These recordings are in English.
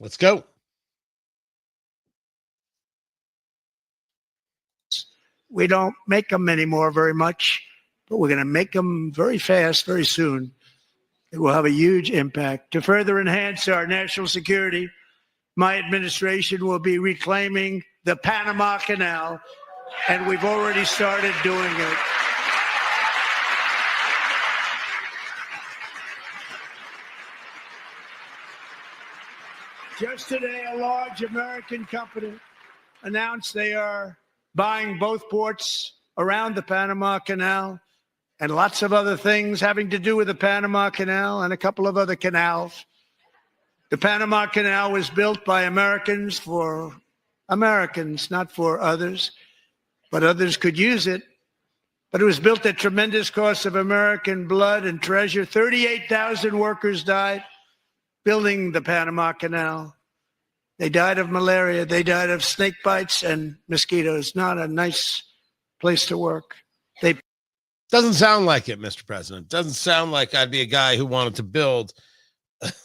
Let's go. We don't make them anymore very much, but we're going to make them very fast, very soon. It will have a huge impact. To further enhance our national security, my administration will be reclaiming the Panama Canal, and we've already started doing it. Just today, a large American company announced they are buying both ports around the Panama Canal and lots of other things having to do with the Panama Canal and a couple of other canals. The Panama Canal was built by Americans for Americans, not for others, but others could use it. But it was built at tremendous cost of American blood and treasure. 38,000 workers died building the Panama Canal. They died of malaria. They died of snake bites and mosquitoes. Not a nice place to work. Doesn't sound like it, Mr. President. Doesn't sound like I'd be a guy who wanted to build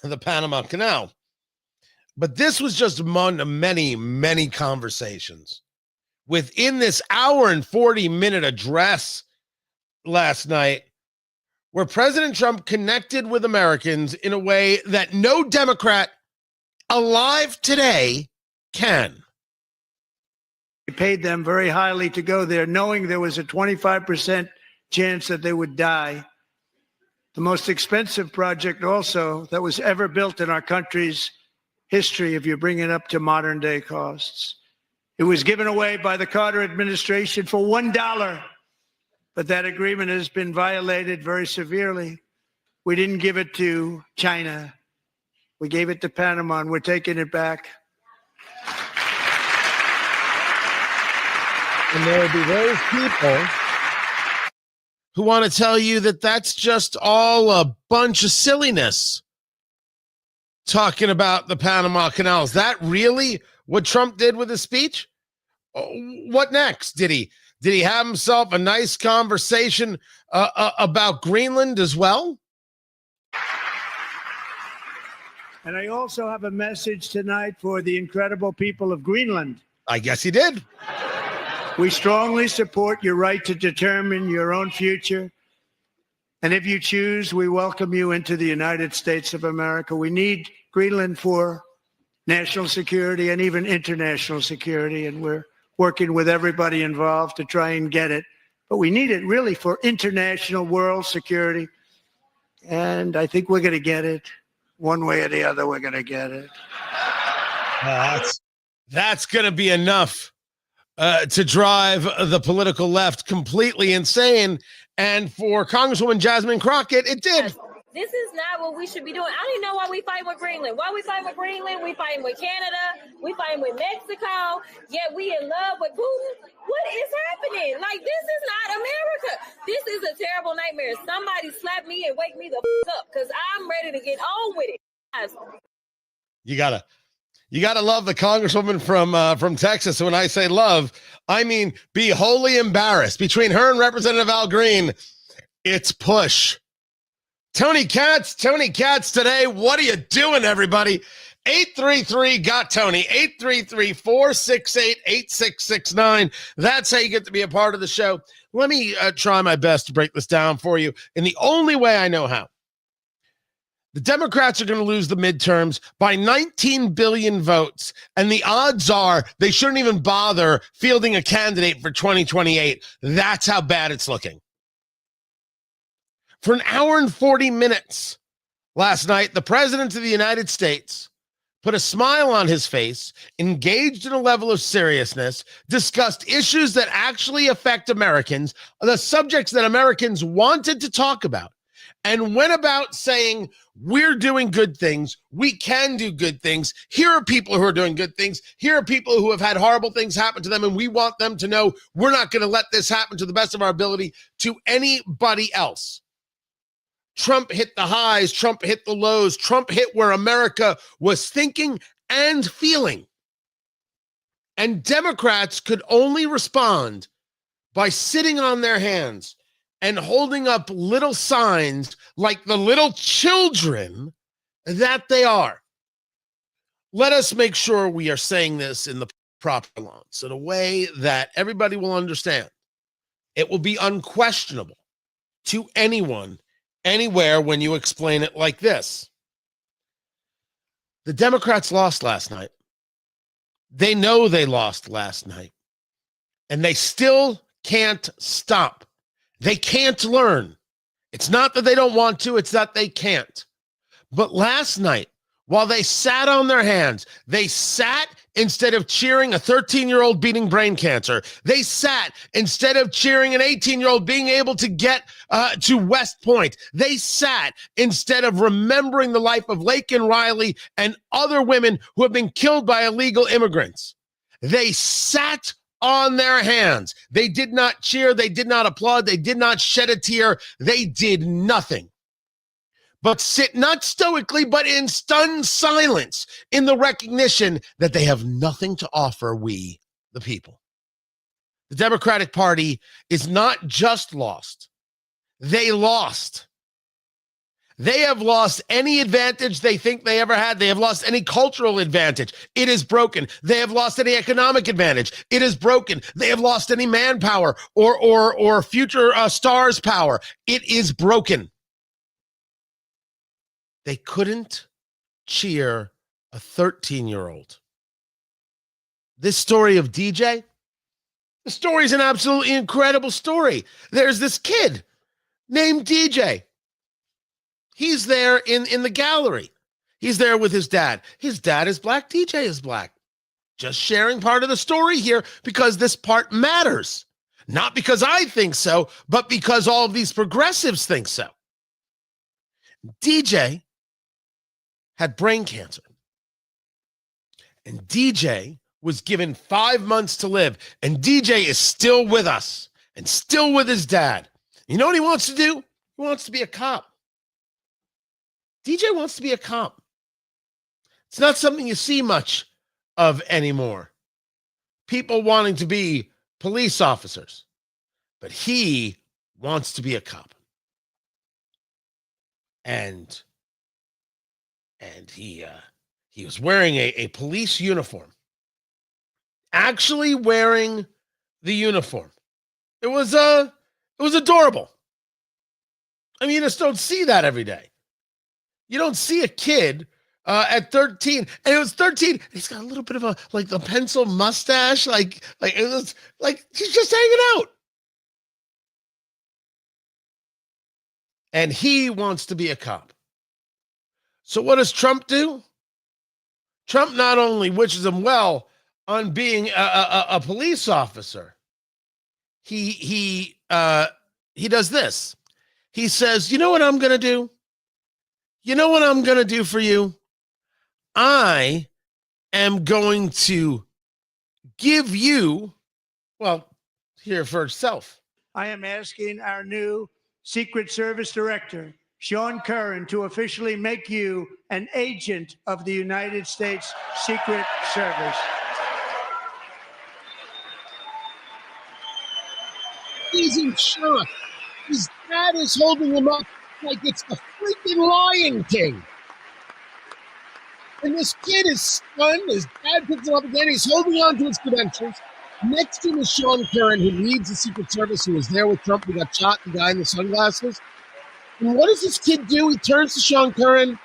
the Panama Canal. But this was just among many, many conversations within this hour and 40-minute address last night, where President Trump connected with Americans in a way that no Democrat alive today can. We paid them very highly to go there, knowing there was a 25% chance that they would die. The most expensive project also that was ever built in our country's history, if you bring it up to modern day costs. It was given away by the Carter administration for $1, but that agreement has been violated very severely. We didn't give it to China. We gave it to Panama, and we're taking it back. And there will be those people who want to tell you that that's just all a bunch of silliness. Talking about the Panama Canal. Is that really what Trump did with his speech? What next? Did he have himself a nice conversation about Greenland as well? And I also have a message tonight for the incredible people of Greenland. I guess he did. We strongly support your right to determine your own future. And if you choose, we welcome you into the United States of America. We need Greenland for national security and even international security. And we're working with everybody involved to try and get it. But we need it really for international world security. And I think we're going to get it. One way or the other, we're going to get it. That's going to be enough to drive the political left completely insane. And for Congresswoman Jasmine Crockett, it did. This is not what we should be doing. I don't even know why we fighting with Greenland. Why we fighting with Greenland? We fighting with Canada. We fighting with Mexico. Yet we in love with Putin. What is happening? Like, this is not America. This is a terrible nightmare. Somebody slap me and wake me the up, because I'm ready to get on with it. You gotta love the Congresswoman from Texas. When I say love, I mean be wholly embarrassed. Between her and Representative Al Green, it's push. Tony Katz today. What are you doing, everybody? 833-GOT-TONY, 833-468-8669. That's how you get to be a part of the show. Let me try my best to break this down for you in the only way I know how. The Democrats are going to lose the midterms by 19 billion votes, and the odds are they shouldn't even bother fielding a candidate for 2028. That's how bad it's looking. For an hour and 40 minutes last night, the President of the United States put a smile on his face, engaged in a level of seriousness, discussed issues that actually affect Americans, the subjects that Americans wanted to talk about, and went about saying, we're doing good things. We can do good things. Here are people who are doing good things. Here are people who have had horrible things happen to them, and we want them to know we're not going to let this happen to the best of our ability to anybody else. Trump hit the highs. Trump hit the lows. Trump hit where America was thinking and feeling. And Democrats could only respond by sitting on their hands and holding up little signs like the little children that they are. let us make sure we are saying this in the proper lines, in a way that everybody will understand. It will be unquestionable to anyone, anywhere, when you explain it like this. The Democrats lost last night. They know they lost last night. And they still can't stop. They can't learn. It's not that they don't want to, it's that they can't. But last night, while they sat on their hands, they sat instead of cheering a 13-year-old beating brain cancer. They sat instead of cheering an 18-year-old being able to get to West Point. They sat instead of remembering the life of Laken Riley and other women who have been killed by illegal immigrants. They sat on their hands. They did not cheer. They did not applaud. They did not shed a tear. They did nothing but sit not stoically, but in stunned silence in the recognition that they have nothing to offer we, the people. The Democratic Party is not just lost. They lost. They have lost any advantage they think they ever had. They have lost any cultural advantage. It is broken. They have lost any economic advantage. It is broken. They have lost any manpower or future stars power. It is broken. They couldn't cheer a 13-year-old. This story of DJ, the story is an absolutely incredible story. There's this kid named DJ. He's there in the gallery. He's there with his dad. His dad is black. DJ is black. Just sharing part of the story here because this part matters. Not because I think so, but because all of these progressives think so. DJ had brain cancer. And DJ was given 5 months to live. And DJ is still with us and still with his dad. You know what he wants to do? He wants to be a cop. DJ wants to be a cop. It's not something you see much of anymore. People wanting to be police officers. But he wants to be a cop. And he was wearing a police uniform. Actually wearing the uniform. It was adorable. I mean, you just don't see that every day. You don't see a kid at 13, and it was 13. He's got a little bit of a pencil mustache, like it was like he's just hanging out. And he wants to be a cop. So what does Trump do? Trump not only wishes him well on being a police officer, he does this. He says, you know what I'm going to do? You know what I'm going to do for you? I am going to give you, well, here for itself. I am asking our new Secret Service Director, Sean Curran, to officially make you an agent of the United States Secret Service. He's in shock. His dad is holding him up like it's the freaking Lion King. And this kid is stunned. His dad picks him up again. He's holding on to his credentials. Next to him is Sean Curran, who leads the Secret Service, who was there with Trump, who got shot, the guy in the sunglasses. And what does this kid do? He turns to Sean Curran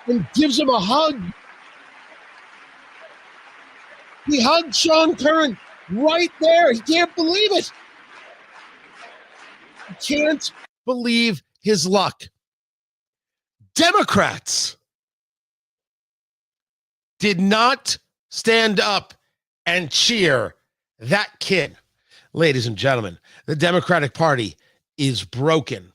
and gives him a hug. He hugged Sean Curran right there. He can't believe it. He can't believe his luck. Democrats did not stand up and cheer that kid. Ladies and gentlemen, the Democratic Party is broken.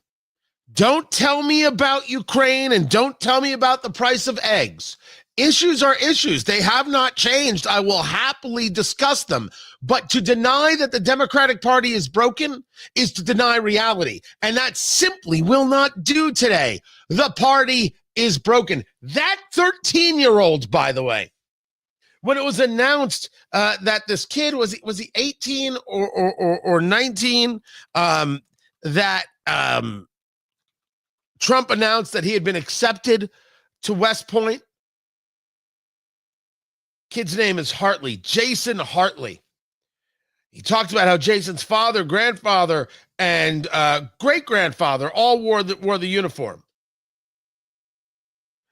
Don't tell me about Ukraine and don't tell me about the price of eggs. Issues are issues. They have not changed. I will happily discuss them. But to deny that the Democratic Party is broken is to deny reality. And that simply will not do today. The party is broken. That 13-year-old, by the way, when it was announced that this kid, was he 18 or 19, that Trump announced that he had been accepted to West Point. Kid's name is Hartley, Jason Hartley. He talked about how Jason's father, grandfather, and great-grandfather all wore the uniform.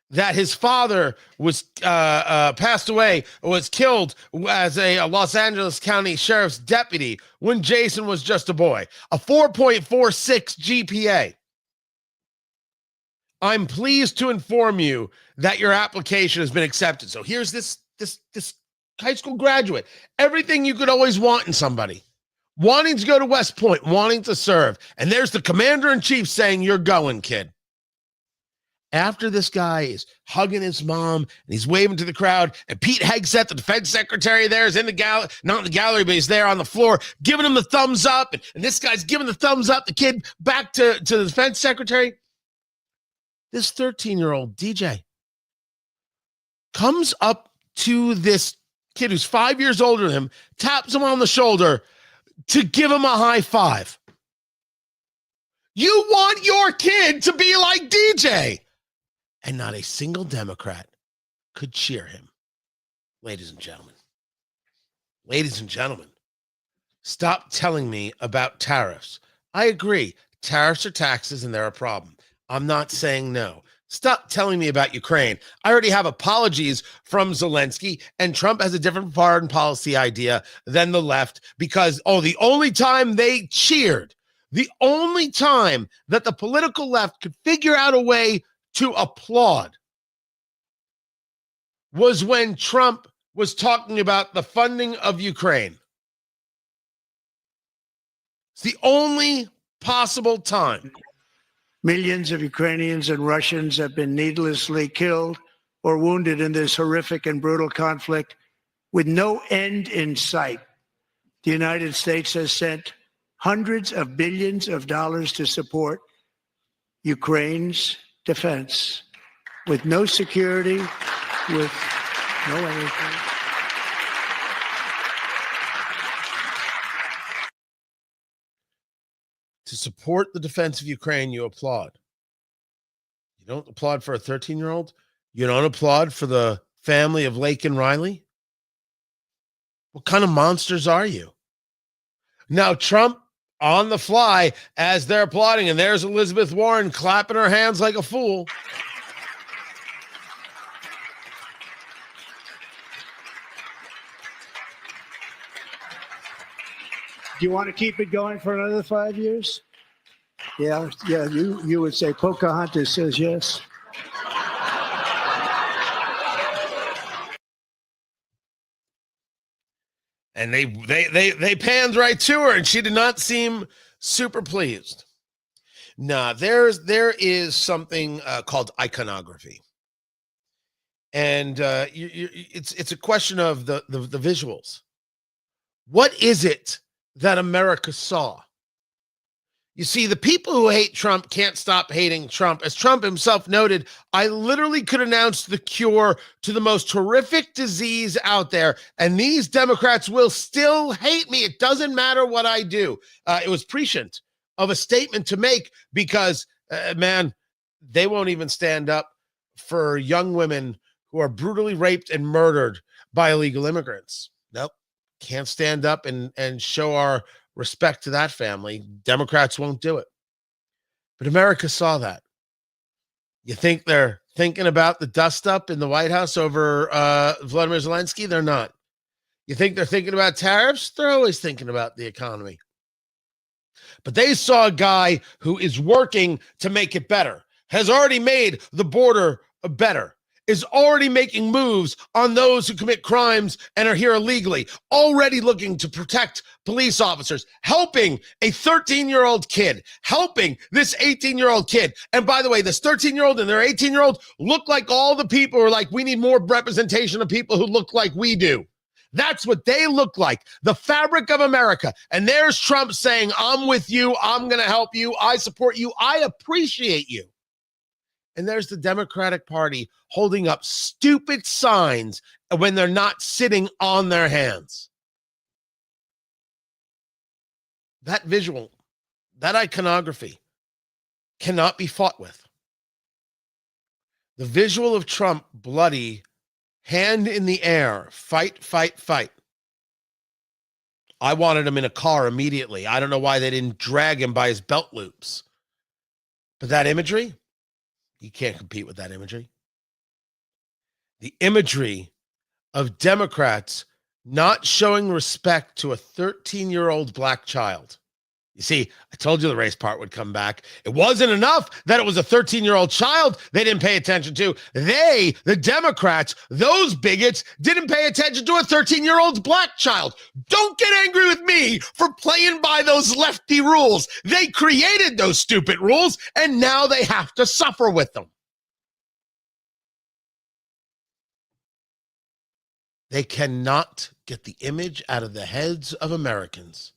That his father was passed away, was killed as a Los Angeles County Sheriff's deputy when Jason was just a boy. A 4.46 GPA. I'm pleased to inform you that your application has been accepted. So here's this high school graduate. Everything you could always want in somebody. Wanting to go to West Point, wanting to serve. And there's the commander-in-chief saying, you're going, kid. After this guy is hugging his mom and he's waving to the crowd, and Pete Hegseth, the defense secretary there, is in the gallery, not in the gallery, but he's there on the floor giving him the thumbs up. And this guy's giving the thumbs up, the kid back to the defense secretary. This 13-year-old DJ comes up to this kid who's 5 years older than him, taps him on the shoulder to give him a high five. You want your kid to be like DJ. And not a single Democrat could cheer him. Ladies and gentlemen, stop telling me about tariffs. I agree. Tariffs are taxes and they're a problem. I'm not saying no. Stop telling me about Ukraine. I already have apologies from Zelensky, and Trump has a different foreign policy idea than the left because, the only time they cheered, the only time that the political left could figure out a way to applaud was when Trump was talking about the funding of Ukraine. It's the only possible time. Millions of Ukrainians and Russians have been needlessly killed or wounded in this horrific and brutal conflict with no end in sight. The United States has sent hundreds of billions of dollars to support Ukraine's defense with no security, with no anything. To support the defense of Ukraine, you applaud. You don't applaud for a 13-year-old? You don't applaud for the family of Lake and Riley? What kind of monsters are you? Now, Trump, on the fly, as they're applauding, and there's Elizabeth Warren clapping her hands like a fool. Do you want to keep it going for another 5 years? Yeah, you would say Pocahontas says yes. And they panned right to her, and she did not seem super pleased. Nah, there is something called iconography, and it's a question of the visuals. What is it that America saw? You see, the people who hate Trump can't stop hating Trump. As Trump himself noted, I literally could announce the cure to the most horrific disease out there, and these Democrats will still hate me. It doesn't matter what I do. It was prescient of a statement to make because, man, they won't even stand up for young women who are brutally raped and murdered by illegal immigrants. Nope. Can't stand up and show our respect to that family. Democrats won't do it. But America saw that. You think they're thinking about the dust up in the White House over Vladimir Zelensky? They're not. You think they're thinking about tariffs? They're always thinking about the economy. But they saw a guy who is working to make it better, has already made the border better, is already making moves on those who commit crimes and are here illegally, already looking to protect police officers, helping a 13-year-old kid, helping this 18-year-old kid. And by the way, this 13-year-old and their 18-year-old look like all the people who are like, we need more representation of people who look like we do. That's what they look like, the fabric of America. And there's Trump saying, I'm with you, I'm going to help you, I support you, I appreciate you. And there's the Democratic Party holding up stupid signs when they're not sitting on their hands. That visual, that iconography cannot be fought with. The visual of Trump bloody hand in the air, fight, fight, fight. I wanted him in a car immediately. I don't know why they didn't drag him by his belt loops. But that imagery, you can't compete with that imagery. The imagery of Democrats not showing respect to a 13-year-old black child. You see, I told you the race part would come back. It wasn't enough that it was a 13-year-old child they didn't pay attention to. They, the Democrats, those bigots, didn't pay attention to a 13-year-old black child. Don't get angry with me for playing by those lefty rules. They created those stupid rules, and now they have to suffer with them. They cannot get the image out of the heads of Americans.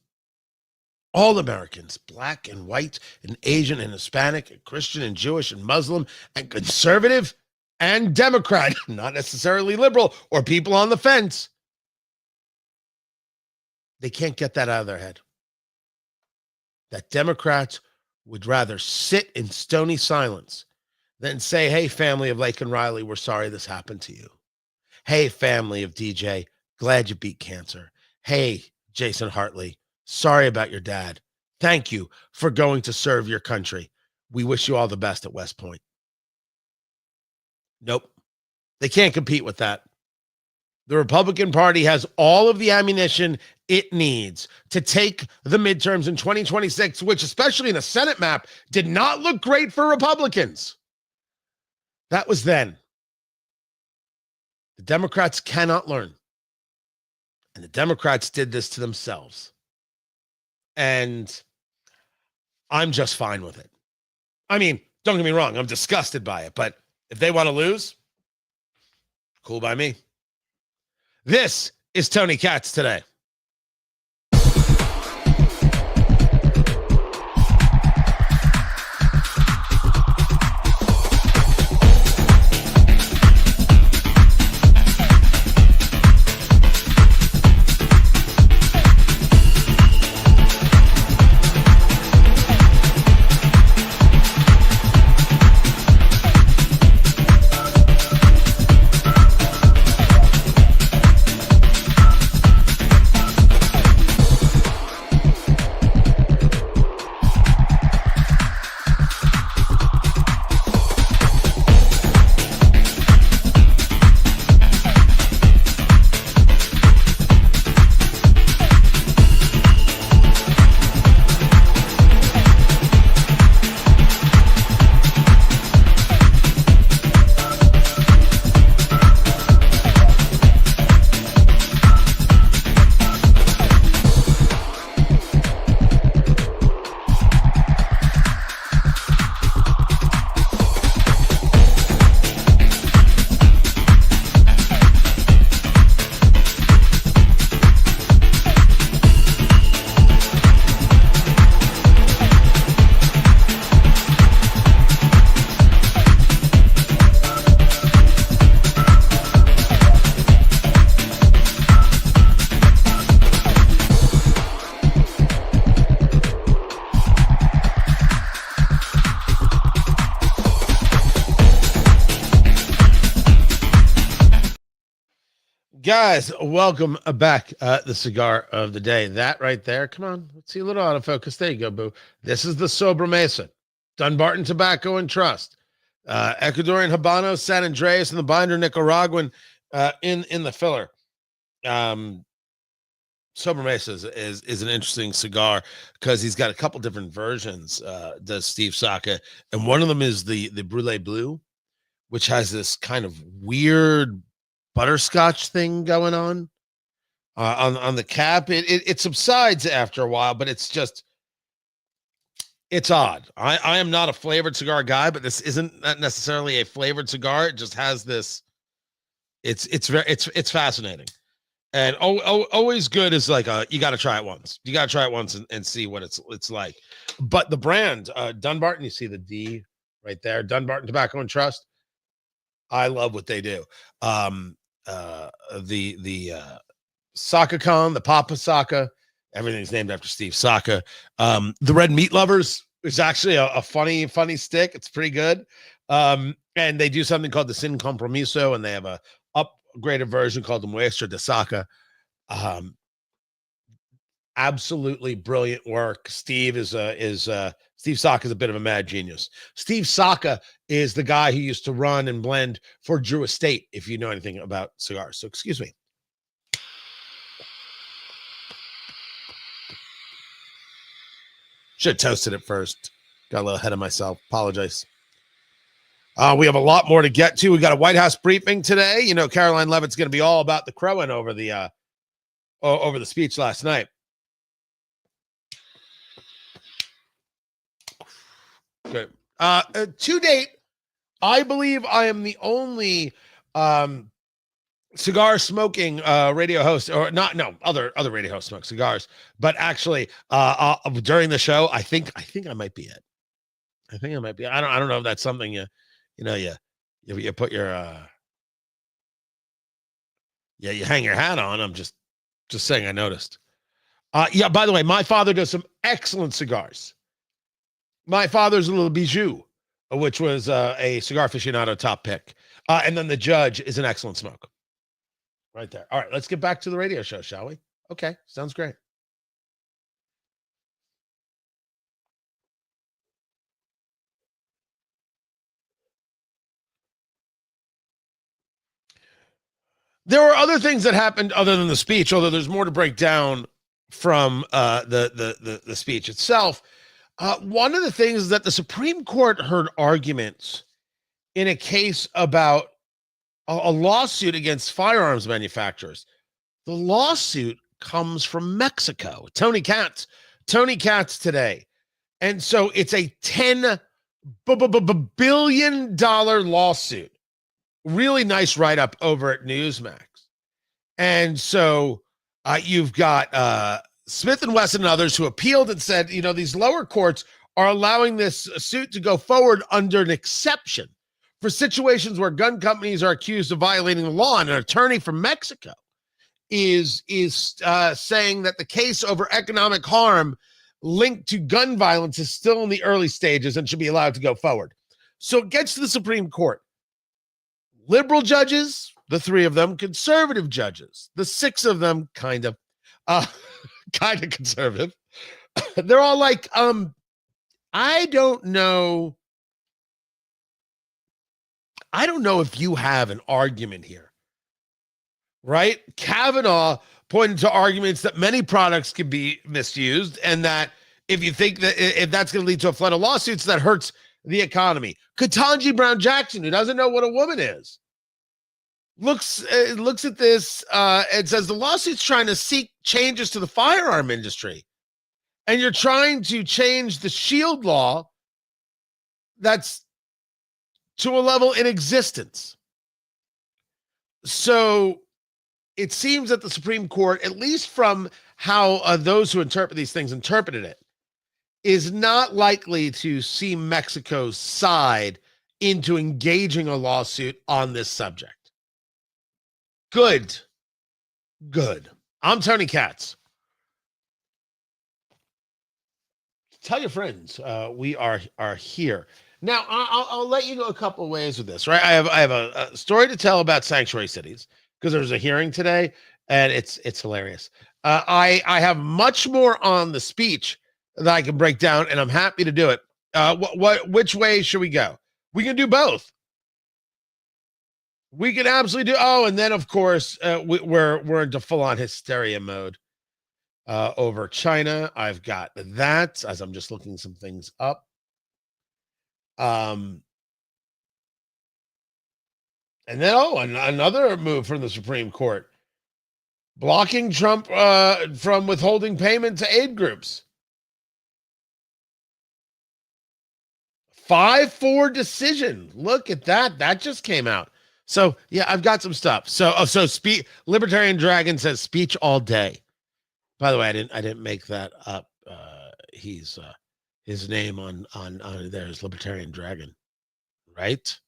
All Americans, black and white and Asian and Hispanic and Christian and Jewish and Muslim and conservative and Democrat, not necessarily liberal or people on the fence. They can't get that out of their head. That Democrats would rather sit in stony silence than say, hey, family of Laken Riley, we're sorry this happened to you. Hey, family of DJ, glad you beat cancer. Hey, Jason Hartley, sorry about your dad. Thank you for going to serve your country. We wish you all the best at West Point. Nope. They can't compete with that. The Republican Party has all of the ammunition it needs to take the midterms in 2026, which, especially in the Senate map, did not look great for Republicans. That was then. The Democrats cannot learn. And the Democrats did this to themselves. And I'm just fine with it. I mean, don't get me wrong, I'm disgusted by it, but if they want to lose, cool by me. This is Tony Katz Today. Guys, welcome back. The cigar of the day. That right there. Come on. Let's see a little autofocus. There you go, boo. This is the Sobremesa. Dunbarton Tobacco and Trust. Ecuadorian Habano, San Andreas, and the binder Nicaraguan in the filler. Sobremesa is an interesting cigar because he's got a couple different versions, does Steve Saka. And one of them is the Brûlé Blue, which has this kind of weird butterscotch thing going on the cap. It subsides after a while, but it's odd. I am not a flavored cigar guy, but this isn't necessarily a flavored cigar. It just has this. It's fascinating, and always good is like you got to try it once. You got to try it once and see what it's like. But the brand Dunbarton, you see the D right there, Dunbarton Tobacco and Trust. I love what they do. The Saka Khan, the Papa Saka, everything's named after Steve Saka. The Red Meat Lovers is actually a funny stick. It's pretty good. And they do something called the Sin Compromiso, and they have a upgraded version called the Muestra de Saka. Absolutely brilliant work. Steve Saka is a bit of a mad genius. Steve Saka is the guy who used to run and blend for Drew Estate, if you know anything about cigars. So excuse me. Should have toasted it first. Got a little ahead of myself. Apologize. We have a lot more to get to. We got a White House briefing today. You know, Caroline Leavitt's going to be all about the crowing over the speech last night. Good. To date, I believe I am the only cigar smoking radio host, or not. No, other radio hosts smoke cigars, but actually, during the show, I think I might be it. I think I might be. I don't know if that's something you put your you hang your hat on. I'm just saying I noticed. Yeah, by the way, my father does some excellent cigars. My father's a little bijou, which was a cigar aficionado top pick. And then the Judge is an excellent smoke. Right there. All right, let's get back to the radio show, shall we? Okay, sounds great. There were other things that happened other than the speech, although there's more to break down from the speech itself. One of the things is that the Supreme Court heard arguments in a case about a lawsuit against firearms manufacturers. The lawsuit comes from Mexico. Tony Katz today. And so it's a $10 billion lawsuit. Really nice write-up over at Newsmax. And so you've got Smith & Wesson and others who appealed and said, these lower courts are allowing this suit to go forward under an exception for situations where gun companies are accused of violating the law. And an attorney from Mexico is saying that the case over economic harm linked to gun violence is still in the early stages and should be allowed to go forward. So it gets to the Supreme Court. Liberal judges, the 3 of them, conservative judges, the 6 of them kind of conservative. They're all like, I don't know if you have an argument here, right? Kavanaugh pointed to arguments that many products can be misused, and that if you think that if that's going to lead to a flood of lawsuits, that hurts the economy. Ketanji Brown Jackson, who doesn't know what a woman is, looks at this and says the lawsuit's trying to seek changes to the firearm industry, and you're trying to change the shield law that's to a level in existence. So it seems that the Supreme Court, at least from how those who interpret these things interpreted it, is not likely to see Mexico's side into engaging a lawsuit on this subject. Good. I'm Tony Katz. Tell your friends we are here. Now, I'll let you go a couple of ways with this, right? I have a story to tell about sanctuary cities because there's a hearing today, and it's hilarious. I have much more on the speech that I can break down, and I'm happy to do it. Which way should we go? We can do both. We can absolutely do. Oh, and then of course we're into full-on hysteria mode over China. I've got that as I'm just looking some things up. And then another move from the Supreme Court, blocking Trump from withholding payment to aid groups. 5-4 decision. Look at that. That just came out. So yeah, I've got some stuff. So Libertarian Dragon says speech all day. By the way, I didn't make that up. He's his name on there is Libertarian Dragon, right?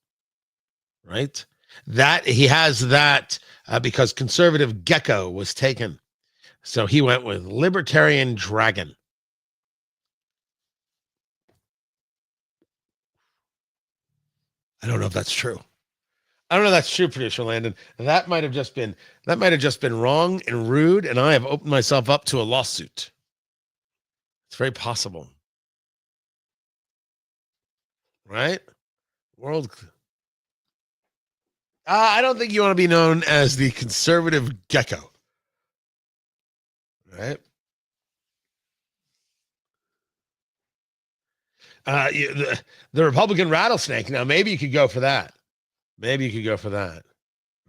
That he has that because Conservative Gecko was taken, so he went with Libertarian Dragon. I don't know if that's true. I don't know if that's true, producer Landon. That might have just been wrong and rude, and I have opened myself up to a lawsuit. It's very possible. Right? World. I don't think you want to be known as the conservative gecko. Right? The Republican rattlesnake. Now, maybe you could go for that.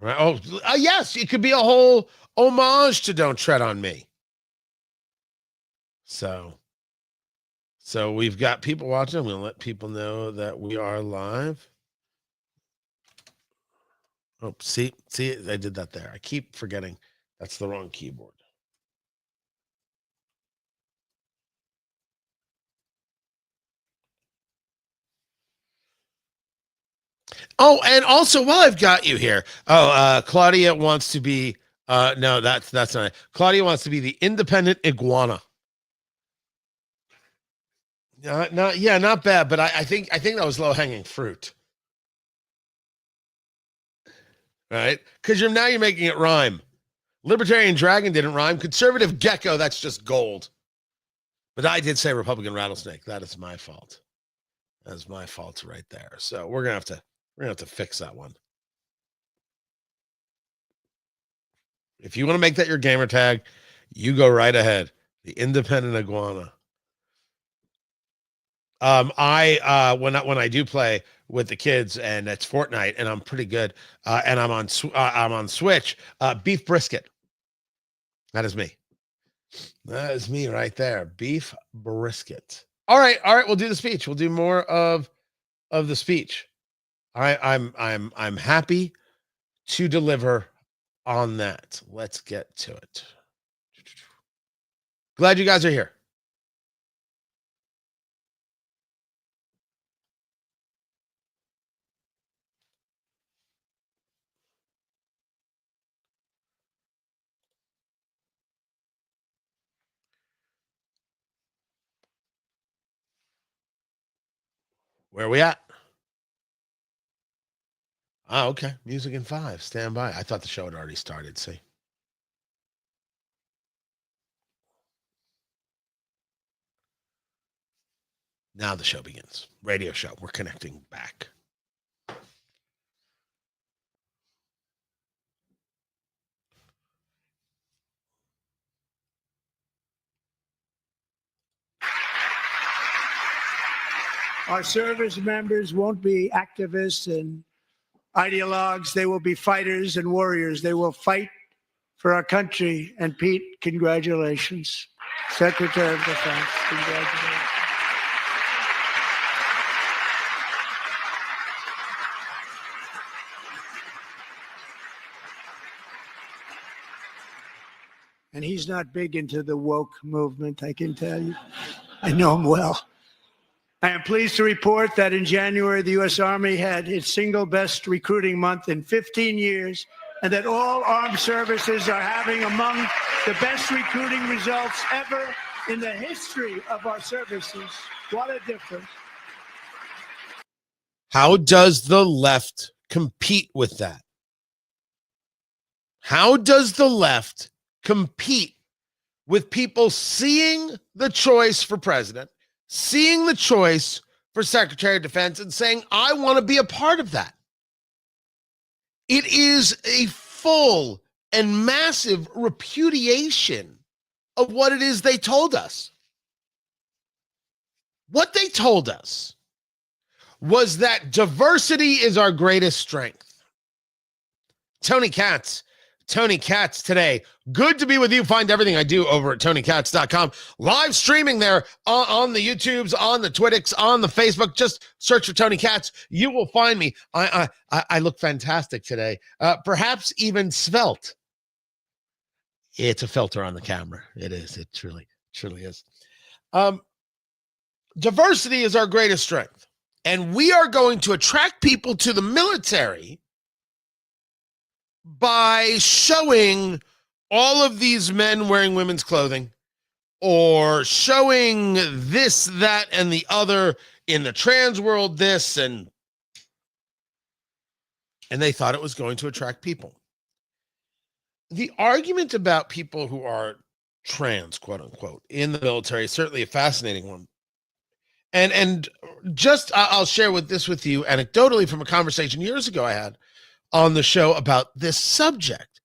Right? Oh, yes, it could be a whole homage to "Don't Tread on Me." So we've got people watching. I'm going to let people know that we are live. Oh, see, I did that there. I keep forgetting that's the wrong keyboard. Oh, and also while I've got you here, Claudia wants to be no, that's not it. Claudia wants to be the independent iguana. Not bad, but I think that was low hanging fruit, right? Because now you're making it rhyme. Libertarian dragon didn't rhyme. Conservative gecko, that's just gold. But I did say Republican rattlesnake. That is my fault. That's my fault right there. So we're gonna have to fix that one. If you want to make that your gamer tag, you go right ahead. The independent iguana. When I do play with the kids and it's Fortnite and I'm pretty good, and I'm on Switch, beef brisket. That is me. That is me right there. Beef brisket. All right. We'll do the speech. We'll do more of the speech. I'm happy to deliver on that. Let's get to it. Glad you guys are here. Where are we at? Oh, okay. Music in 5. Stand by. I thought the show had already started. See. Now the show begins. Radio show. We're connecting back. Our service members won't be activists and ideologues. They will be fighters and warriors. They will fight for our country. And Pete, congratulations. Secretary of Defense, congratulations. And he's not big into the woke movement, I can tell you. I know him well. I am pleased to report that in January, the U.S. Army had its single best recruiting month in 15 years, and that all armed services are having among the best recruiting results ever in the history of our services. What a difference. How does the left compete with that? How does the left compete with people seeing the choice for president, seeing the choice for Secretary of Defense, and saying, I want to be a part of that? It is a full and massive repudiation of what it is they told us. What they told us was that diversity is our greatest strength. Tony Katz today. Good to be with you. Find everything I do over at TonyKatz.com. Live streaming there on the YouTubes, on the Twittix, on the Facebook. Just search for Tony Katz. You will find me. I look fantastic today. Perhaps even svelte. It's a filter on the camera. It is. It truly is. Diversity is our greatest strength. And we are going to attract people to the military by showing all of these men wearing women's clothing, or showing this, that, and the other in the trans world, this, and and they thought it was going to attract people. The argument about people who are trans, quote unquote, in the military is certainly a fascinating one. And just I'll share this with you anecdotally from a conversation years ago I had on the show about this subject.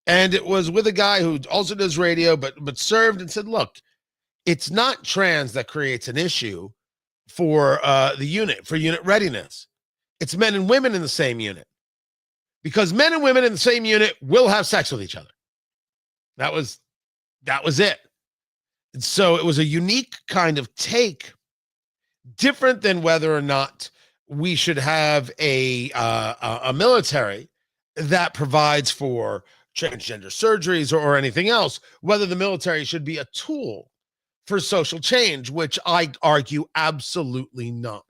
And it was with a guy who also does radio, but served, and said, look, it's not trans that creates an issue for the unit, for unit readiness. It's men and women in the same unit. Because men and women in the same unit will have sex with each other. That was it. And so it was a unique kind of take, different than whether or not we should have a military that provides for transgender surgeries or anything else, whether the military should be a tool for social change, which I argue absolutely not.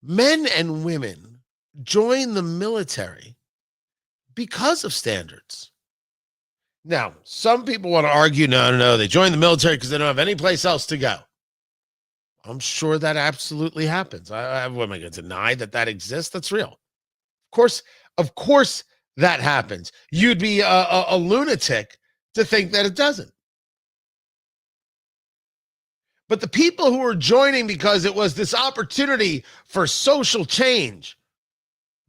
Men and women join the military because of standards. Now, some people want to argue, no, they join the military because they don't have any place else to go. I'm sure that absolutely happens. What am I going to deny that exists? That's real. Of course that happens. You'd be a lunatic to think that it doesn't. But the people who were joining because it was this opportunity for social change,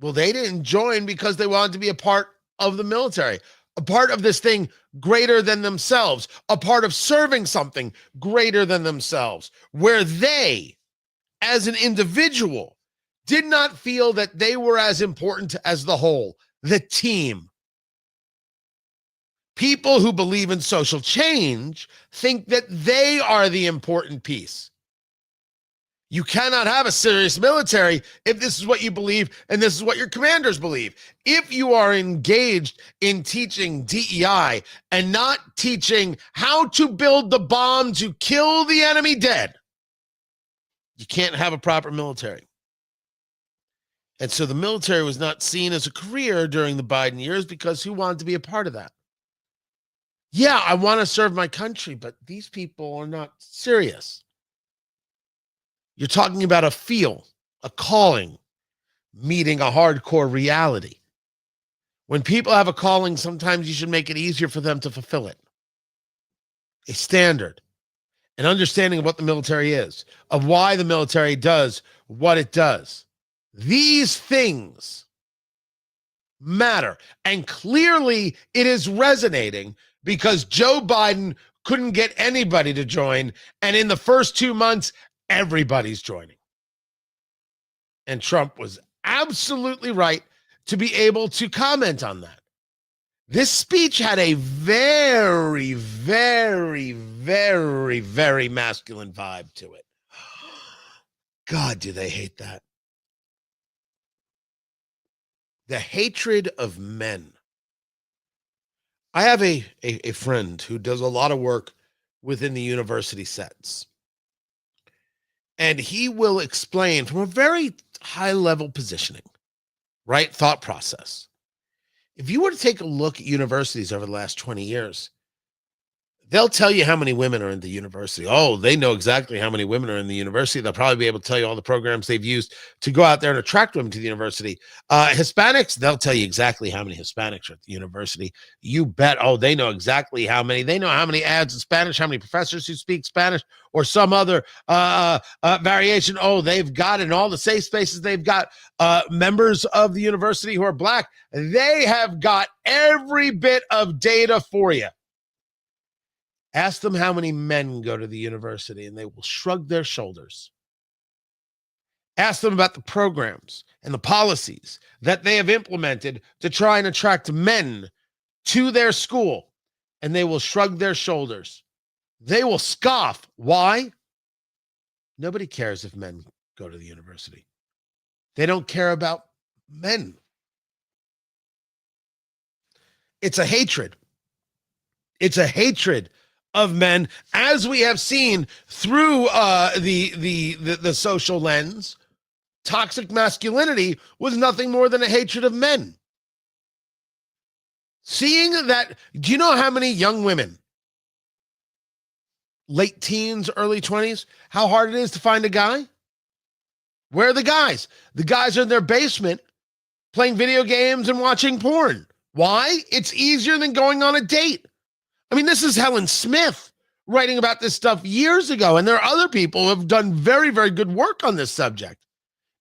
well, they didn't join because they wanted to be a part of the military, a part of this thing greater than themselves, a part of serving something greater than themselves, where they, as an individual, did not feel that they were as important as the whole, the team. People who believe in social change think that they are the important piece. You cannot have a serious military if this is what you believe and this is what your commanders believe. If you are engaged in teaching DEI and not teaching how to build the bomb to kill the enemy dead, you can't have a proper military. And so the military was not seen as a career during the Biden years because who wanted to be a part of that? Yeah, I want to serve my country, but these people are not serious. You're talking about a feel, a calling, meeting a hardcore reality. When people have a calling, sometimes you should make it easier for them to fulfill it. A standard, an understanding of what the military is, of why the military does what it does. These things matter. And clearly it is resonating because Joe Biden couldn't get anybody to join. And in the first 2 months, everybody's joining. And Trump was absolutely right to be able to comment on that. This speech had a very, very, very, very masculine vibe to it. God, do they hate that? The hatred of men. I have a friend who does a lot of work within the university sets. And he will explain from a very high level positioning, right? Thought process. If you were to take a look at universities over the last 20 years, they'll tell you how many women are in the university. Oh, they know exactly how many women are in the university. They'll probably be able to tell you all the programs they've used to go out there and attract women to the university. Hispanics, they'll tell you exactly how many Hispanics are at the university. You bet. Oh, they know exactly how many. They know how many ads in Spanish, how many professors who speak Spanish or some other variation. Oh, they've got in all the safe spaces, they've got members of the university who are Black. They have got every bit of data for you. Ask them how many men go to the university and they will shrug their shoulders. Ask them about the programs and the policies that they have implemented to try and attract men to their school, and they will shrug their shoulders. They will scoff. Why? Nobody cares if men go to the university. They don't care about men. It's a hatred. It's a hatred of men, as we have seen through the social lens. Toxic masculinity was nothing more than a hatred of men. Seeing that, do you know how many young women, late teens, early 20s, how hard it is to find a guy? Where are the guys? The guys are in their basement playing video games and watching porn. Why? It's easier than going on a date. I mean, this is Helen Smith writing about this stuff years ago, and there are other people who have done very, very good work on this subject.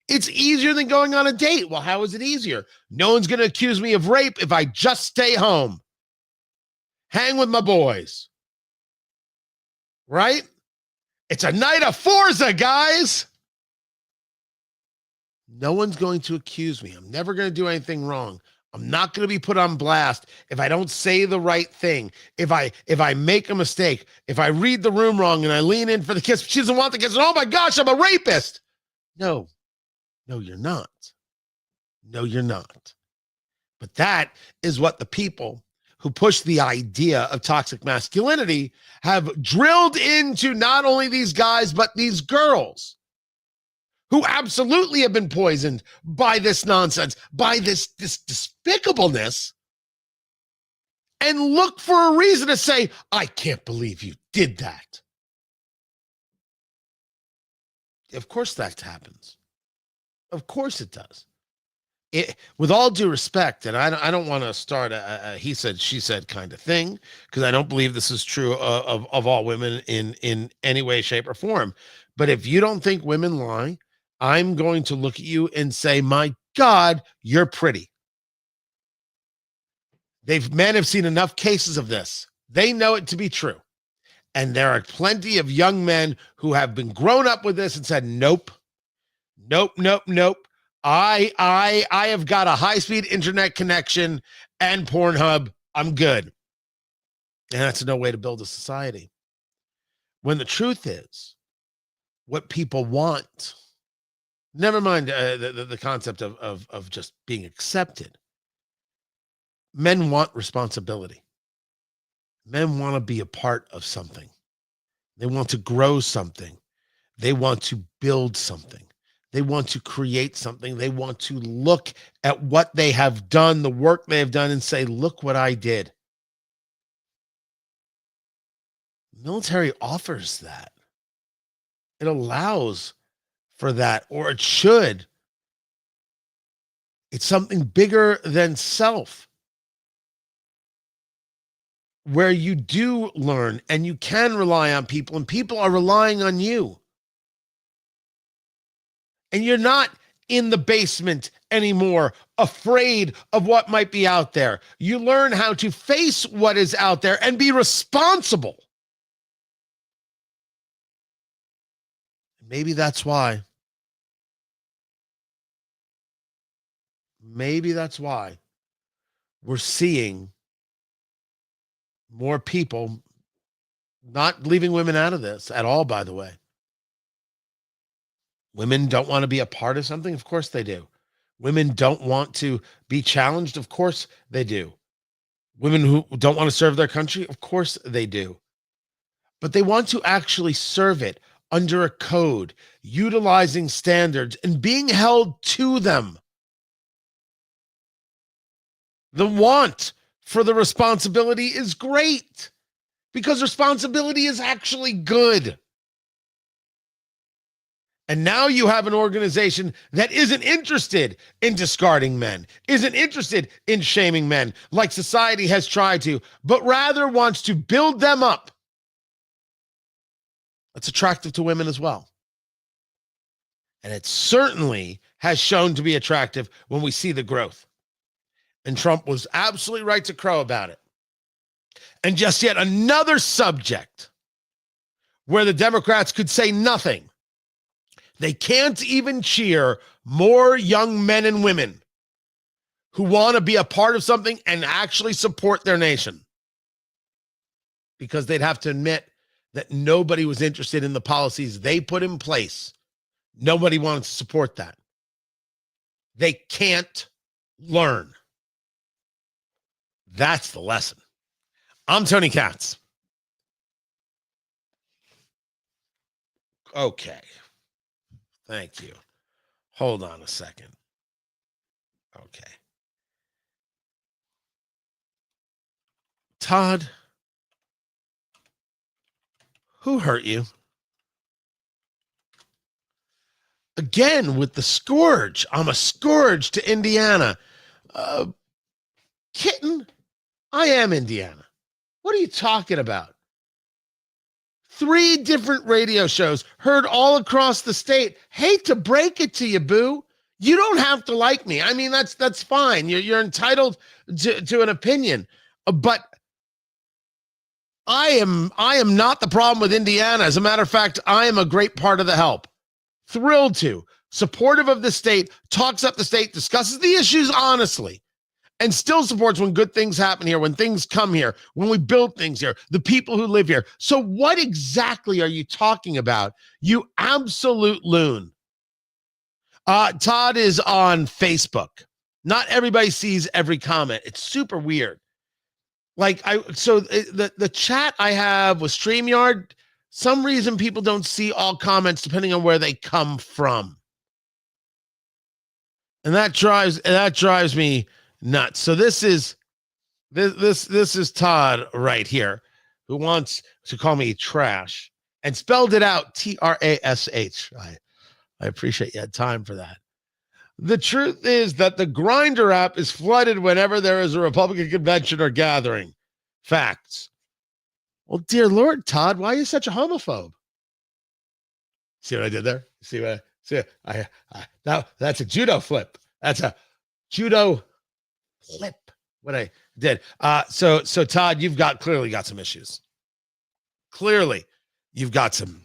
It's easier than going on a date. Well, how is it easier? No one's going to accuse me of rape if I just stay home, hang with my boys, right? It's a night of Forza, guys. No one's going to accuse me. I'm never going to do anything wrong. I'm not going to be put on blast if I don't say the right thing. If I make a mistake, if I read the room wrong and I lean in for the kiss, she doesn't want the kiss. And, oh my gosh, I'm a rapist. No, you're not. No, you're not. But that is what the people who push the idea of toxic masculinity have drilled into not only these guys, but these girls, who absolutely have been poisoned by this nonsense, by this despicableness, and look for a reason to say, I can't believe you did that. Of course that happens. Of course it does. With all due respect, and I don't want to start a he said, she said kind of thing, because I don't believe this is true of all women in any way, shape, or form. But if you don't think women lie, I'm going to look at you and say, my God, you're pretty. Men have seen enough cases of this. They know it to be true. And there are plenty of young men who have been grown up with this and said, nope. I have got a high-speed internet connection and Pornhub. I'm good. And that's no way to build a society. When the truth is, what people want, never mind the concept of just being accepted. Men want responsibility. Men want to be a part of something. They want to grow something. They want to build something. They want to create something. They want to look at what they have done, the work they have done, and say, look what I did. Military offers that. It allows for that, or it should. It's something bigger than self, where you do learn and you can rely on people, and people are relying on you. And you're not in the basement anymore, afraid of what might be out there. You learn how to face what is out there and be responsible. Maybe that's why. Maybe that's why we're seeing more people, not leaving women out of this at all, by the way. Women don't want to be a part of something? Of course they do. Women don't want to be challenged? Of course they do. Women who don't want to serve their country? Of course they do. But they want to actually serve it under a code, utilizing standards and being held to them. The want for the responsibility is great, because responsibility is actually good. And now you have an organization that isn't interested in discarding men, isn't interested in shaming men like society has tried to, but rather wants to build them up. That's attractive to women as well. And it certainly has shown to be attractive when we see the growth. And Trump was absolutely right to crow about it. And just yet another subject where the Democrats could say nothing. They can't even cheer more young men and women who want to be a part of something and actually support their nation, because they'd have to admit that nobody was interested in the policies they put in place. Nobody wanted to support that. They can't learn. That's the lesson. I'm Tony Katz. Okay. Thank you. Hold on a second. Okay. Todd, who hurt you? again with the scourge. I'm a scourge to Indiana. Kitten, I am Indiana. What are you talking about? 3 different radio shows heard all across the state. Hate to break it to you, boo. You don't have to like me. I mean, that's fine. You're entitled to an opinion. But I am not the problem with Indiana. As a matter of fact, I am a great part of the help. Thrilled to. Supportive of the state, talks up the state, discusses the issues honestly, and still supports when good things happen here, when things come here, when we build things here, the people who live here. So what exactly are you talking about, you absolute loon? Todd is on Facebook. Not everybody sees every comment. It's super weird. The chat I have with StreamYard, some reason people don't see all comments depending on where they come from. And that drives me nuts. So this is Todd right here, who wants to call me trash and spelled it out TRASH. I appreciate you had time for that. The truth is that the Grindr app is flooded whenever there is a Republican convention or gathering. Facts. Well, dear Lord, Todd, why are you such a homophobe? See what I did there? That's a judo flip. That's a judo flip. What I did. So Todd, you've clearly got some issues. Clearly, you've got some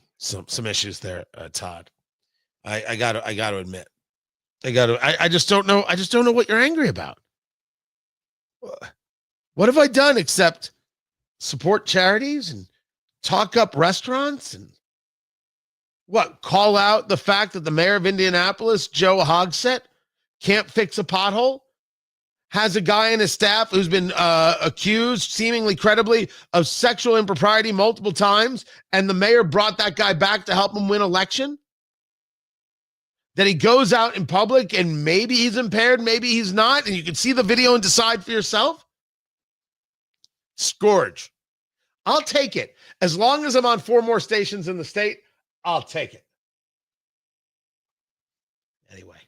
issues there, Todd. I got to admit. I just don't know. I just don't know what you're angry about. What have I done except support charities and talk up restaurants and call out the fact that the mayor of Indianapolis, Joe Hogsett, can't fix a pothole? Has a guy in his staff who's been accused, seemingly credibly, of sexual impropriety multiple times, and the mayor brought that guy back to help him win election? That he goes out in public and maybe he's impaired, maybe he's not, and you can see the video and decide for yourself? Scourge. I'll take it. As long as I'm on 4 more stations in the state, I'll take it. Anyway.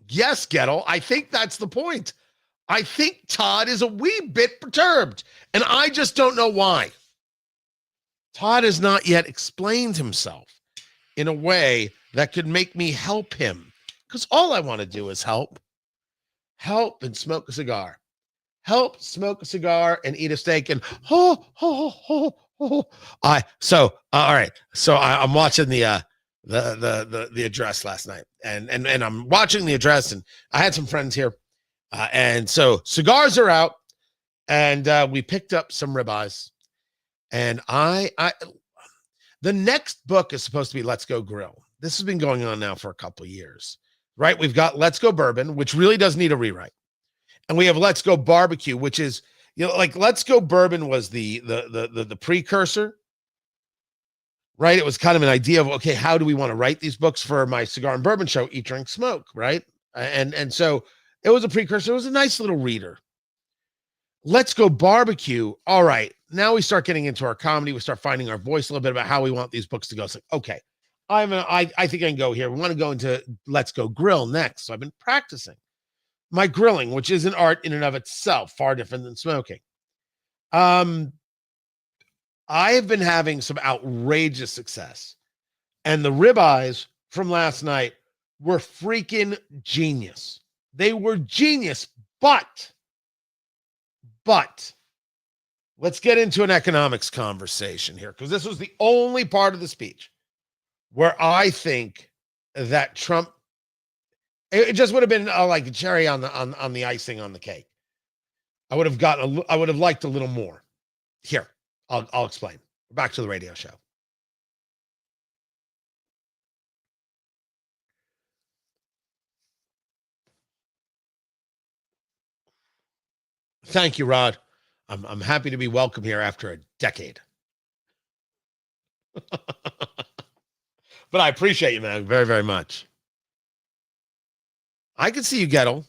Yes, Gettle, I think that's the point. I think Todd is a wee bit perturbed, and I just don't know why. Todd has not yet explained himself in a way that could make me help him, because all I want to do is help. Help and smoke a cigar. Help smoke a cigar and eat a steak and all right. So I'm watching the address last night, and I'm watching the address, and I had some friends here, and so cigars are out, and we picked up some ribeyes, and the next book is supposed to be Let's Go Grill. This has been going on now for a couple of years, right? We've got Let's Go Bourbon, which really does need a rewrite, and we have Let's Go Barbecue, which is, like Let's Go Bourbon was the precursor. Right? It was kind of an idea of, okay, how do we want to write these books for my cigar and bourbon show, Eat, Drink, Smoke, right? And so it was a precursor. It was a nice little reader. Let's Go Barbecue. All right. Now we start getting into our comedy. We start finding our voice a little bit about how we want these books to go. It's like, okay, I think I can go here. We want to go into Let's Go Grill next. So I've been practicing my grilling, which is an art in and of itself, far different than smoking. I have been having some outrageous success, and the ribeyes from last night were freaking genius. They were genius, but let's get into an economics conversation here, because this was the only part of the speech where I think that Trump, it just would have been like a cherry on the icing on the cake. I would have liked a little more. Here. I'll explain. Back to the radio show. Thank you, Rod. I'm happy to be welcome here after a decade. But I appreciate you, man, very, very much. I can see you, Gettle.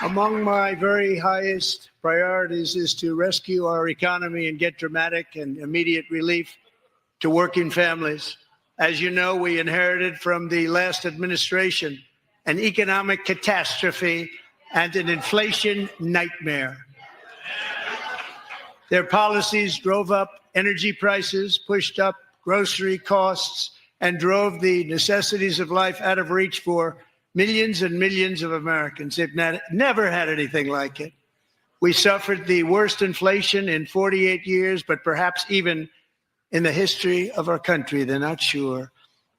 Among my very highest priorities is to rescue our economy and get dramatic and immediate relief to working families. As you know, we inherited from the last administration an economic catastrophe and an inflation nightmare. Their policies drove up energy prices, pushed up grocery costs, and drove the necessities of life out of reach for millions and millions of Americans. They've never had anything like it. We suffered the worst inflation in 48 years, but perhaps even in the history of our country. They're not sure.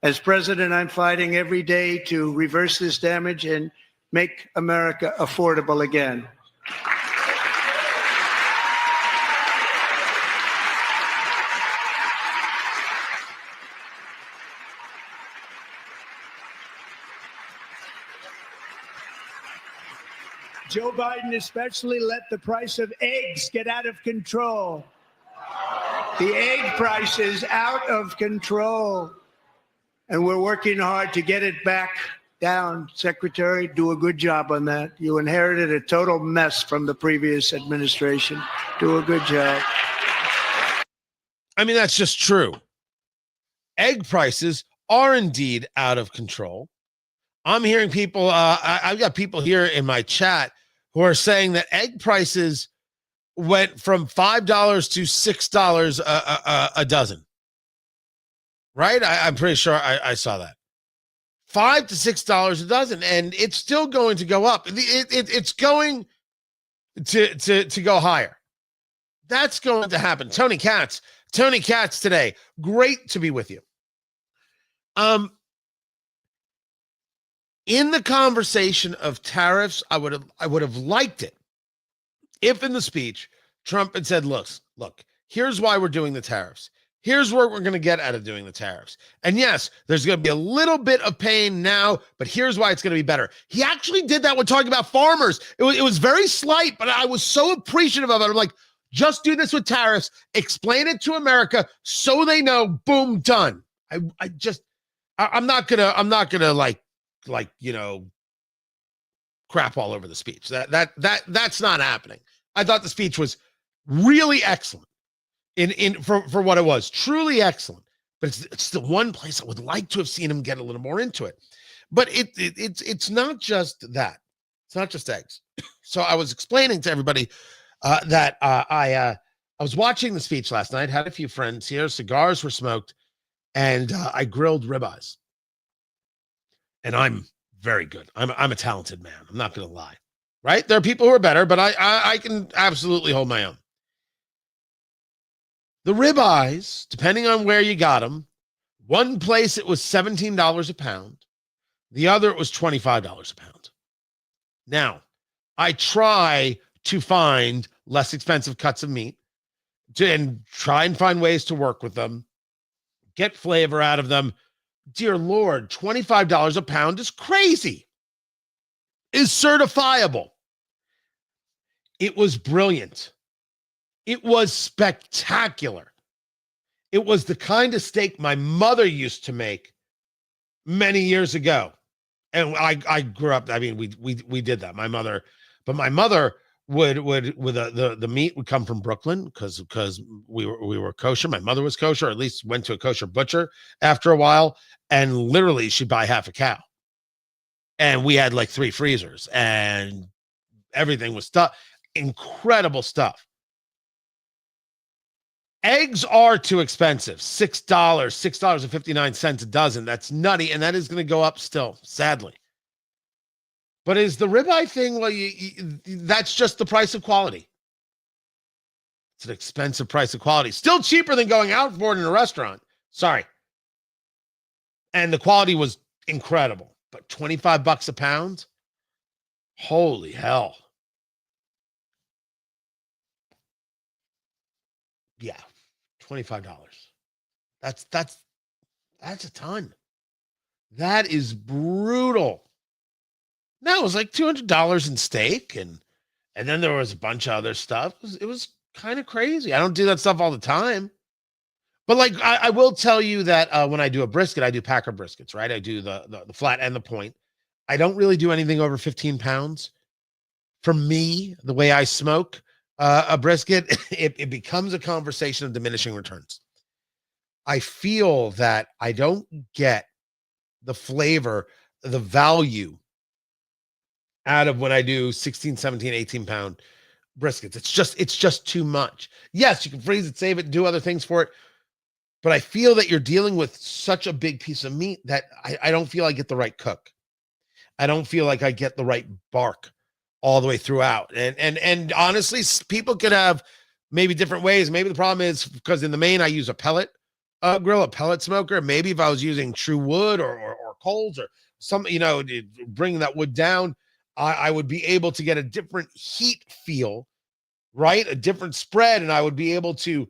As president, I'm fighting every day to reverse this damage and make America affordable again. Joe Biden especially let the price of eggs get out of control. The egg price is out of control, and we're working hard to get it back down. Secretary, do a good job on that. You inherited a total mess from the previous administration. Do a good job. I mean, that's just true. Egg prices are indeed out of control. I'm hearing people, I've got people here in my chat who are saying that egg prices went from $5 to $6 a dozen. Right? I'm pretty sure I saw that. $5 to $6 a dozen, and it's still going to go up. It's going to go higher. That's going to happen. Tony Katz today. Great to be with you. In the conversation of tariffs, I would have liked it if in the speech Trump had said, look, here's why we're doing the tariffs. Here's what we're going to get out of doing the tariffs. And yes, there's going to be a little bit of pain now, but here's why it's going to be better. He actually did that when talking about farmers. It was very slight, but I was so appreciative of it. I'm like, just do this with tariffs, explain it to America so they know, boom, done. I'm not gonna like, crap all over the speech. That's not happening. I thought the speech was really excellent for what it was, truly excellent. But it's the one place I would like to have seen him get a little more into it. But it's not just that. It's not just eggs. So I was explaining to everybody that I was watching the speech last night. Had a few friends here. Cigars were smoked, and I grilled ribeyes. And I'm very good. I'm a talented man. I'm not going to lie, right? There are people who are better, but I can absolutely hold my own. The ribeyes, depending on where you got them, one place it was $17 a pound. The other it was $25 a pound. Now, I try to find less expensive cuts of meat and try and find ways to work with them, get flavor out of them. Dear Lord, $25 a pound is crazy. Is certifiable. It was brilliant. It was spectacular. It was the kind of steak my mother used to make many years ago. And I grew up, I mean, we did that. My mother would the meat would come from Brooklyn because we were kosher. My mother was kosher, or at least went to a kosher butcher after a while, and literally she'd buy half a cow. And we had like 3 freezers, and everything was stuff, incredible stuff. Eggs are too expensive. $6.59 a dozen. That's nutty, and that is going to go up still, sadly. But is the ribeye thing, well, that's just the price of quality. It's an expensive price of quality. Still cheaper than going out for it in a restaurant. Sorry. And the quality was incredible. But $25 a pound? Holy hell. Yeah, $25. That's a ton. That is brutal. No, it was like $200 in steak, and then there was a bunch of other stuff. It was kind of crazy. I don't do that stuff all the time. But like I will tell you that when I do a brisket, I do packer briskets, right? I do the flat and the point. I don't really do anything over 15 pounds. For me, the way I smoke a brisket, it becomes a conversation of diminishing returns. I feel that I don't get the flavor, the value out of when I do 16, 17, 18 pound briskets. It's just too much. Yes, you can freeze it, save it, do other things for it. But I feel that you're dealing with such a big piece of meat that I don't feel I get the right cook. I don't feel like I get the right bark all the way throughout. And honestly, people could have maybe different ways. Maybe the problem is because in the main I use a pellet grill, a pellet smoker. Maybe if I was using true wood or coals or some, bringing that wood down, I would be able to get a different heat feel, right? A different spread, and I would be able to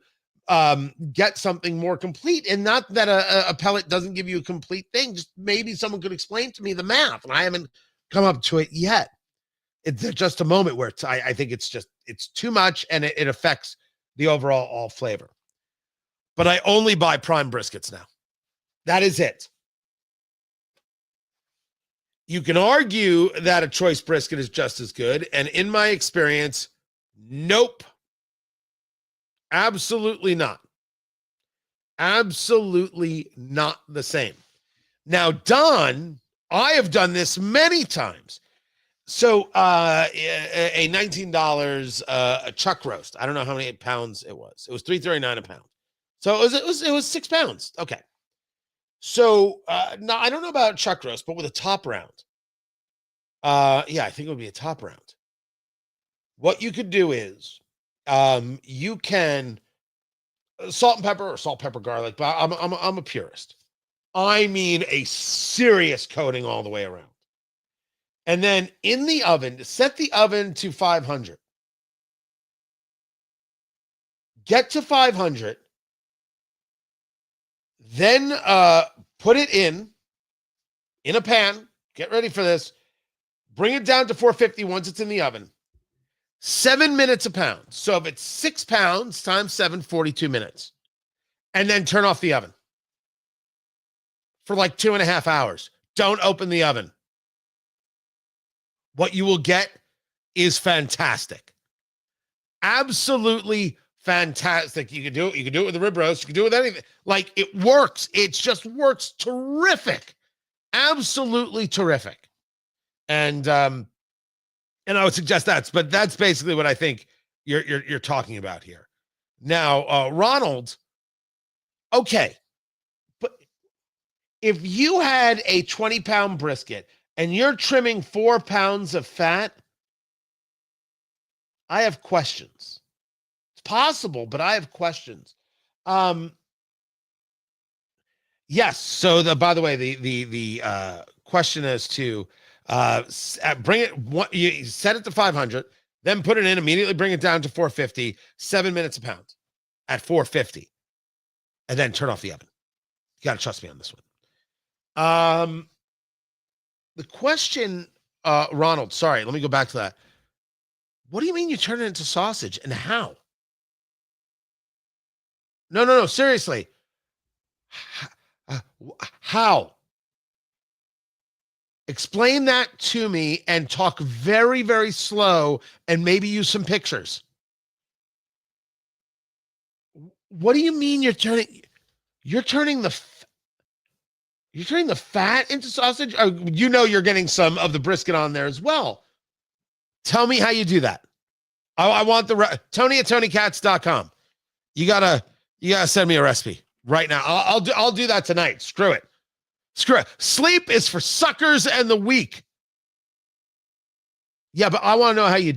get something more complete. And not that a pellet doesn't give you a complete thing, just maybe someone could explain to me the math, and I haven't come up to it yet. It's just a moment where I think it's too much, and it affects the overall flavor. But I only buy prime briskets now. That is it. You can argue that a choice brisket is just as good, and in my experience, nope. Absolutely not. Absolutely not the same. Now, I have done this many times. So a $19 a chuck roast. I don't know how many pounds it was. It was $3.39 a pound. So it was 6 pounds. Okay. So now I don't know about chuck roast, but with a top round. Yeah, I think it would be a top round. What you could do is you can salt and pepper or salt, pepper, garlic, but I'm a purist. I mean a serious coating all the way around. And then in the oven, set the oven to 500. Get to 500. Then put it in a pan. Get ready for this. Bring it down to 450 once it's in the oven. 7 minutes a pound. So if it's 6 pounds times 7, 42 minutes. And then turn off the oven for like 2.5 hours. Don't open the oven. What you will get is fantastic. Absolutely fantastic. You can do it. You can do it with a rib roast. You can do it with anything. Like, it works. It just works terrific. Absolutely terrific. And I would suggest but that's basically what I think you're talking about here. Now, Ronald, okay, but if you had a 20-pound brisket and you're trimming 4 pounds of fat, I have questions. It's possible, but I have questions. Yes. So by the way, the question is to bring it. You set it to 500, then put it in immediately. Bring it down to 450. 7 minutes a pound at 450, and then turn off the oven. You got to trust me on this one. The question, Ronald. Sorry, let me go back to that. What do you mean you turn it into sausage, and how? No. Seriously. How? Explain that to me and talk very, very slow and maybe use some pictures. What do you mean you're turning the fat into sausage? Or you're getting some of the brisket on there as well. Tell me how you do that. I want Tony at TonyKatz.com. You gotta send me a recipe right now. I'll do that tonight. Screw it. Sleep is for suckers and the weak. Yeah, but I want to know how you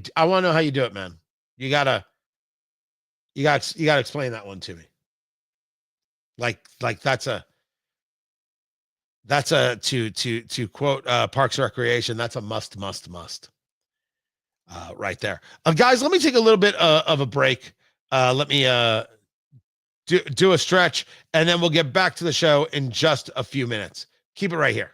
do it, man. You gotta explain that one to me. Like that's a to quote Parks and Recreation. That's a must. Right there. Guys, let me take a little bit of a break. Let me do a stretch, and then we'll get back to the show in just a few minutes. Keep it right here.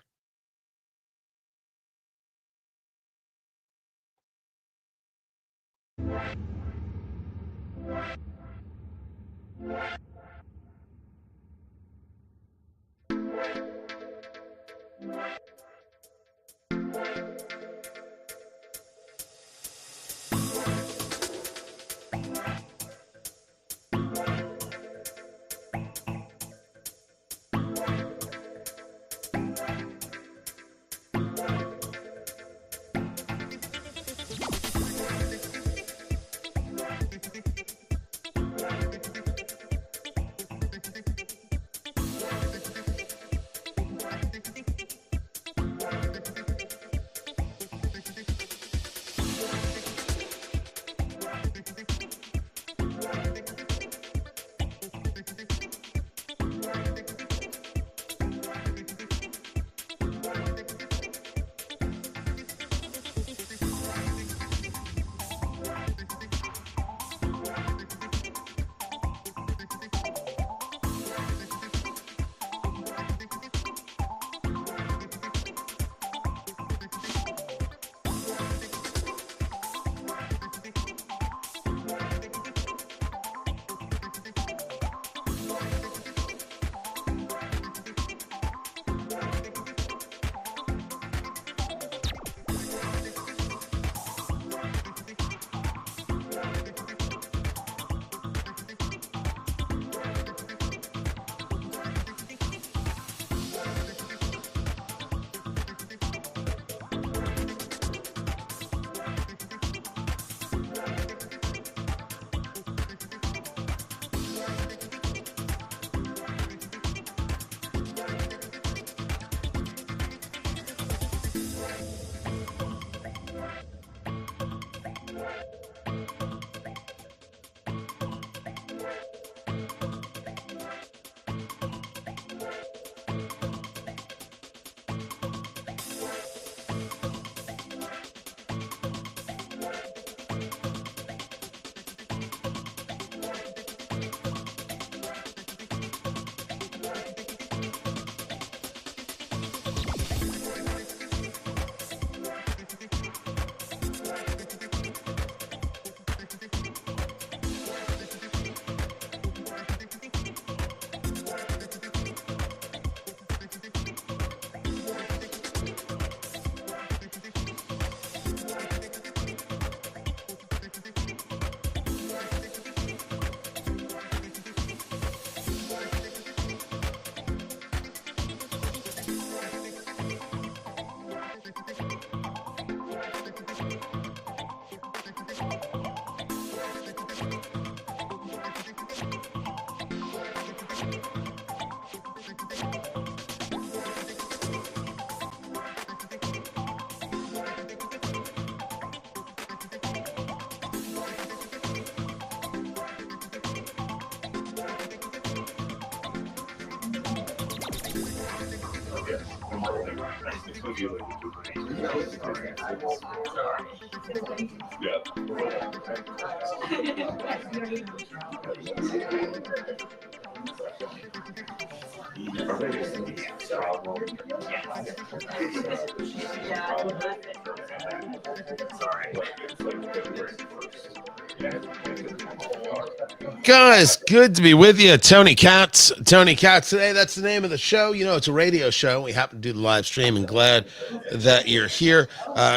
Guys, good to be with you. Tony Katz today. That's the name of the show. You know, it's a radio show. We happen to do the live stream, and glad that you're here.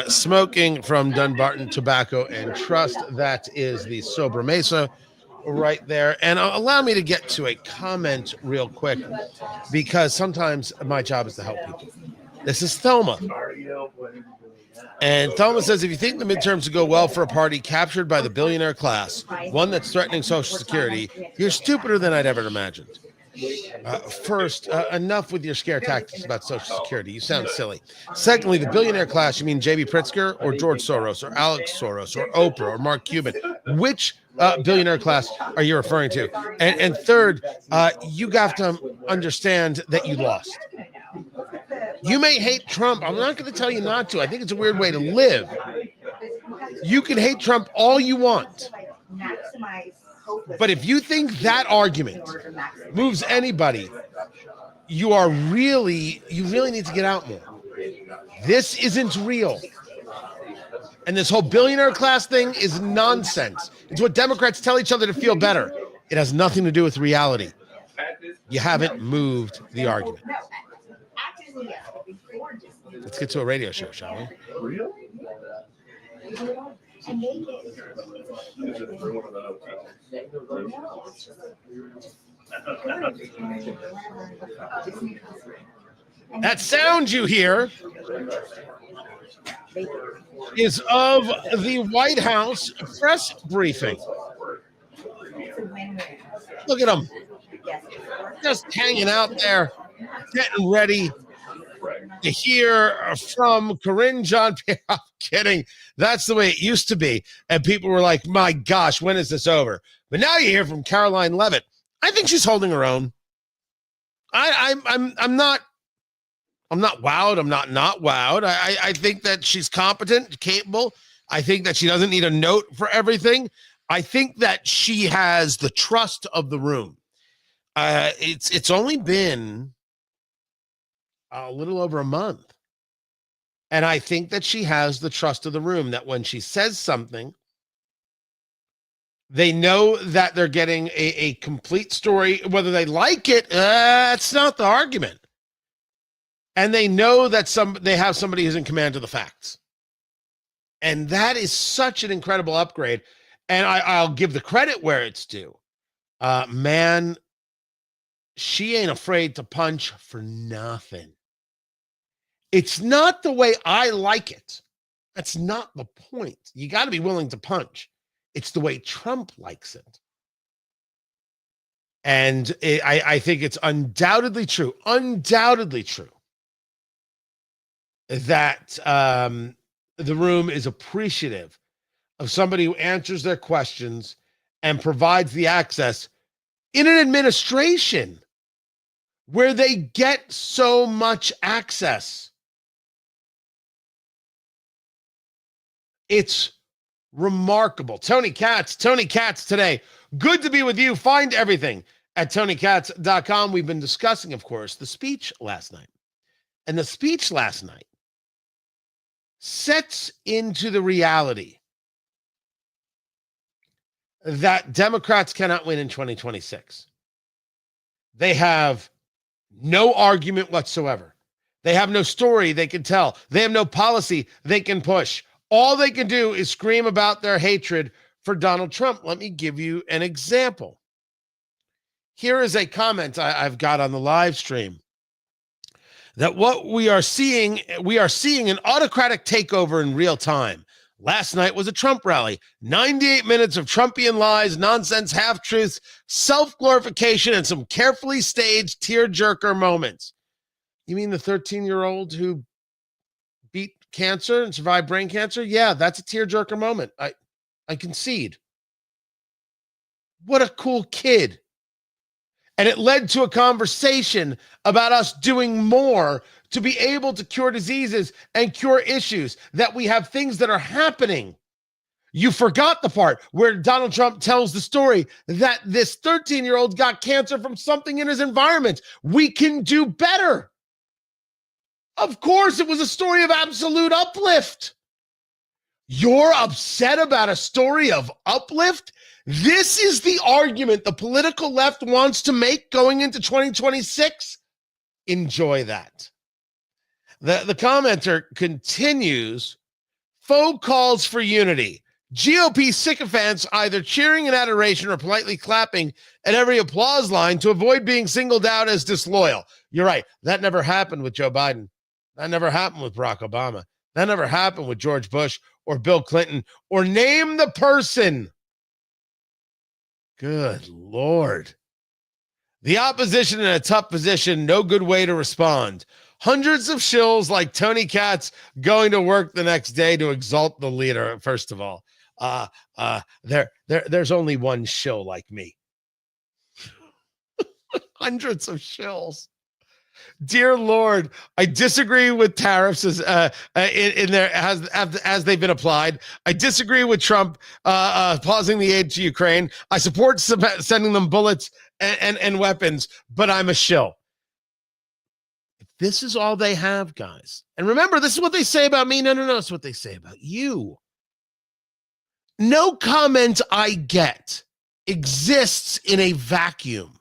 Smoking from Dunbarton Tobacco and Trust. That is the Sobra Mesa right there. And allow me to get to a comment real quick, because sometimes my job is to help people. This is Thelma. And Thelma says, if you think the midterms will go well for a party captured by the billionaire class, one that's threatening Social Security, you're stupider than I'd ever imagined. First, enough with your scare tactics about Social Security. You sound silly. Secondly, the billionaire class, you mean J.B. Pritzker or George Soros or Alex Soros or Oprah or Mark Cuban? Which billionaire class are you referring to? And third, you have to understand that you lost. You may hate Trump. I'm not going to tell you not to. I think it's a weird way to live. You can hate Trump all you want. But if you think that argument moves anybody, you really need to get out more. This isn't real. And this whole billionaire class thing is nonsense. It's what Democrats tell each other to feel better. It has nothing to do with reality. You haven't moved the argument. Let's get to a radio show, shall we? That sound you hear is of the White House press briefing. Look at them. Just hanging out there, getting ready to hear from Corinne Jean-Pierre. I'm kidding. That's the way it used to be. And people were like, my gosh, when is this over? But now you hear from Caroline Leavitt. I think she's holding her own. I'm not wowed. I'm not wowed. I think that she's competent, capable. I think that she doesn't need a note for everything. I think that she has the trust of the room. It's only been a little over a month. And I think that she has the trust of the room, that when she says something, they know that they're getting a complete story. Whether they like it, it's not the argument. And they know that they have somebody who's in command of the facts. And that is such an incredible upgrade. And I'll give the credit where it's due. Man, she ain't afraid to punch for nothing. It's not the way I like it. That's not the point. You got to be willing to punch. It's the way Trump likes it. And I think it's undoubtedly true that the room is appreciative of somebody who answers their questions and provides the access in an administration where they get so much access. It's remarkable. Tony Katz today. Good to be with you. Find everything at TonyKatz.com. We've been discussing, of course, the speech last night. And the speech last night sets into the reality that Democrats cannot win in 2026. They have no argument whatsoever. They have no story they can tell. They have no policy they can push. All they can do is scream about their hatred for Donald Trump. Let me give you an example. Here is a comment I've got on the live stream. That what we are seeing an autocratic takeover in real time. Last night was a Trump rally. 98 minutes of Trumpian lies, nonsense, half-truths, self-glorification, and some carefully staged tear-jerker moments. You mean the 13-year-old who beat cancer and survived brain cancer? Yeah, that's a tear-jerker moment. I concede. What a cool kid. And it led to a conversation about us doing more to be able to cure diseases and cure issues, that we have things that are happening. You forgot the part where Donald Trump tells the story that this 13-year-old got cancer from something in his environment. We can do better. Of course, it was a story of absolute uplift. You're upset about a story of uplift? This is the argument the political left wants to make going into 2026. Enjoy that. The commenter continues, faux calls for unity. GOP sycophants either cheering in adoration or politely clapping at every applause line to avoid being singled out as disloyal. You're right. That never happened with Joe Biden. That never happened with Barack Obama. That never happened with George Bush or Bill Clinton, or name the person. Good Lord. The opposition in a tough position, no good way to respond. Hundreds of shills like Tony Katz going to work the next day to exalt the leader. First of all, there's only one shill like me. Hundreds of shills. Dear Lord, I disagree with tariffs as in there as they've been applied. I disagree with Trump pausing the aid to Ukraine. I support sending them bullets and weapons, but I'm a shill. This is all they have, guys. And remember, this is what they say about me. No, it's what they say about you. No comment I get exists in a vacuum.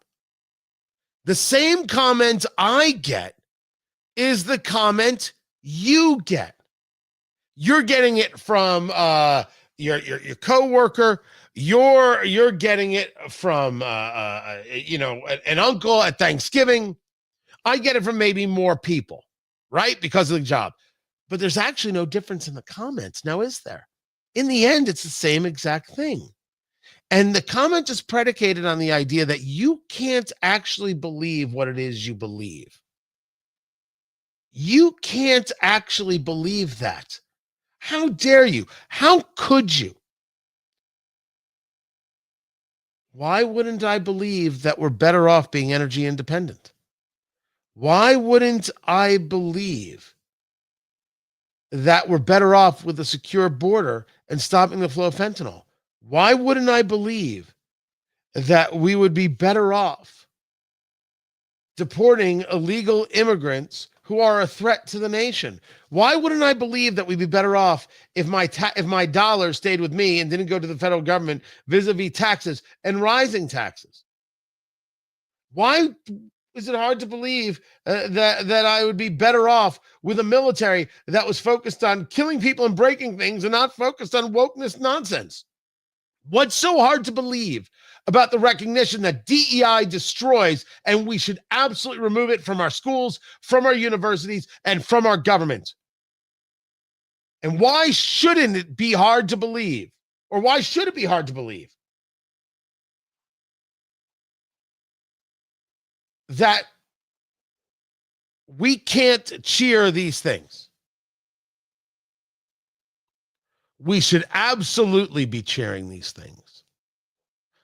The same comment I get is the comment you get. You're getting it from your coworker. You're getting it from an uncle at Thanksgiving. I get it from maybe more people, right? Because of the job. But there's actually no difference in the comments. Now, is there? In the end, it's the same exact thing. And the comment is predicated on the idea that you can't actually believe what it is you believe. You can't actually believe that. How dare you? How could you? Why wouldn't I believe that we're better off being energy independent? Why wouldn't I believe that we're better off with a secure border and stopping the flow of fentanyl? Why wouldn't I believe that we would be better off deporting illegal immigrants who are a threat to the nation? Why wouldn't I believe that we'd be better off if my dollar stayed with me and didn't go to the federal government vis-a-vis taxes and rising taxes? Why is it hard to believe that I would be better off with a military that was focused on killing people and breaking things and not focused on wokeness nonsense? What's so hard to believe about the recognition that DEI destroys and we should absolutely remove it from our schools, from our universities, and from our government? And why shouldn't it be hard to believe? Or why should it be hard to believe that we can't cheer these things? We should absolutely be cheering these things.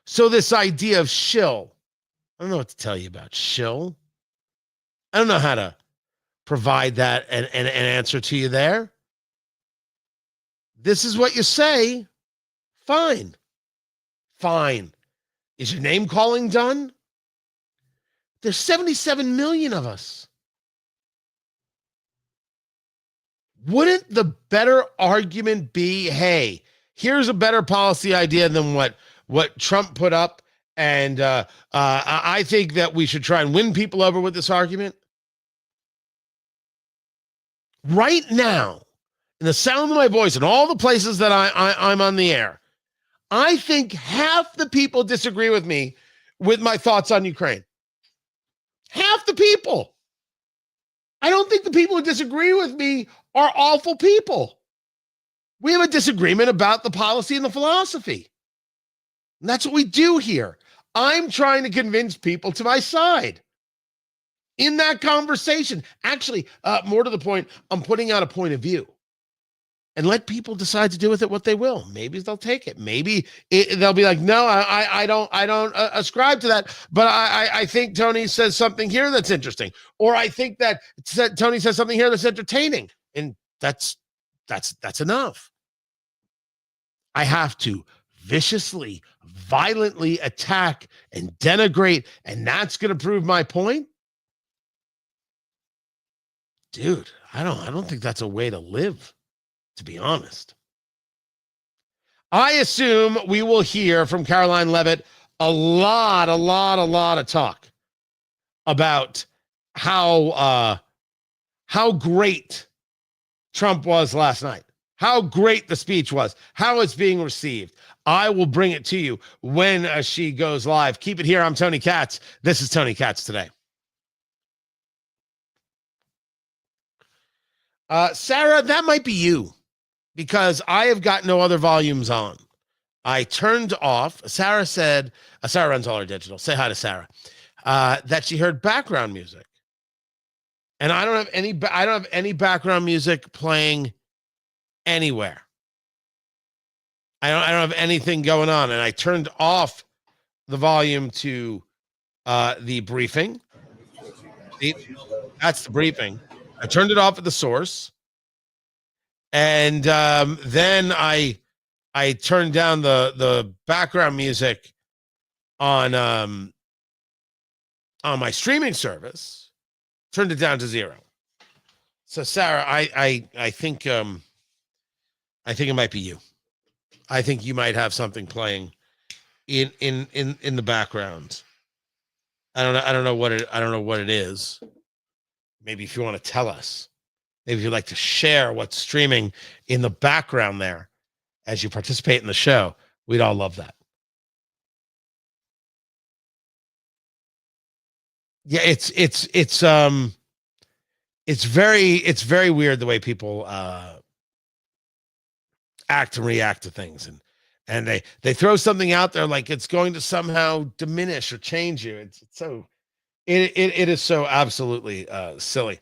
So this idea of shill, I don't know what to tell you about shill. I don't know how to provide that an answer to you there. This is what you say. Fine. Fine. Is your name calling done? There's 77 million of us. Wouldn't the better argument be, hey, here's a better policy idea than what Trump put up, and I think that we should try and win people over with this argument? Right now, in the sound of my voice and all the places that I'm on the air, I think half the people disagree with me with my thoughts on Ukraine. Half the people. I don't think the people who disagree with me are awful people. We have a disagreement about the policy and the philosophy. And that's what we do here. I'm trying to convince people to my side in that conversation. Actually, more to the point, I'm putting out a point of view. and let people decide to do with it what they will. Maybe they'll take it. Maybe they'll be like, no, I don't ascribe to that. But I think Tony says something here that's interesting, or I think that Tony says something here that's entertaining, and that's enough. I have to viciously, violently attack and denigrate, and that's going to prove my point, dude. I don't think that's a way to live, to be honest. I assume we will hear from Caroline Leavitt a lot of talk about how great Trump was last night, how great the speech was, how it's being received. I will bring it to you when she goes live. Keep it here. I'm Tony Katz. This is Tony Katz Today. Sarah, that might be you, because I have got no other volumes on. I turned off. Sarah said, Sarah runs all our digital. Say hi to Sarah. That she heard background music, and I don't have any background music playing anywhere. I don't have anything going on, and I turned off the volume to the briefing. That's the briefing. I turned it off at the source, and then I turned down the background music on my streaming service, turned it down to 0. So Sarah, I think it might be you. I think you might have something playing in the background. I don't know what it is. Maybe if you want to tell us, maybe if you'd like to share what's streaming in the background there as you participate in the show, we'd all love that. Yeah, it's very weird the way people act and react to things, and they throw something out there like it's going to somehow diminish or change you. It's so it is so absolutely silly.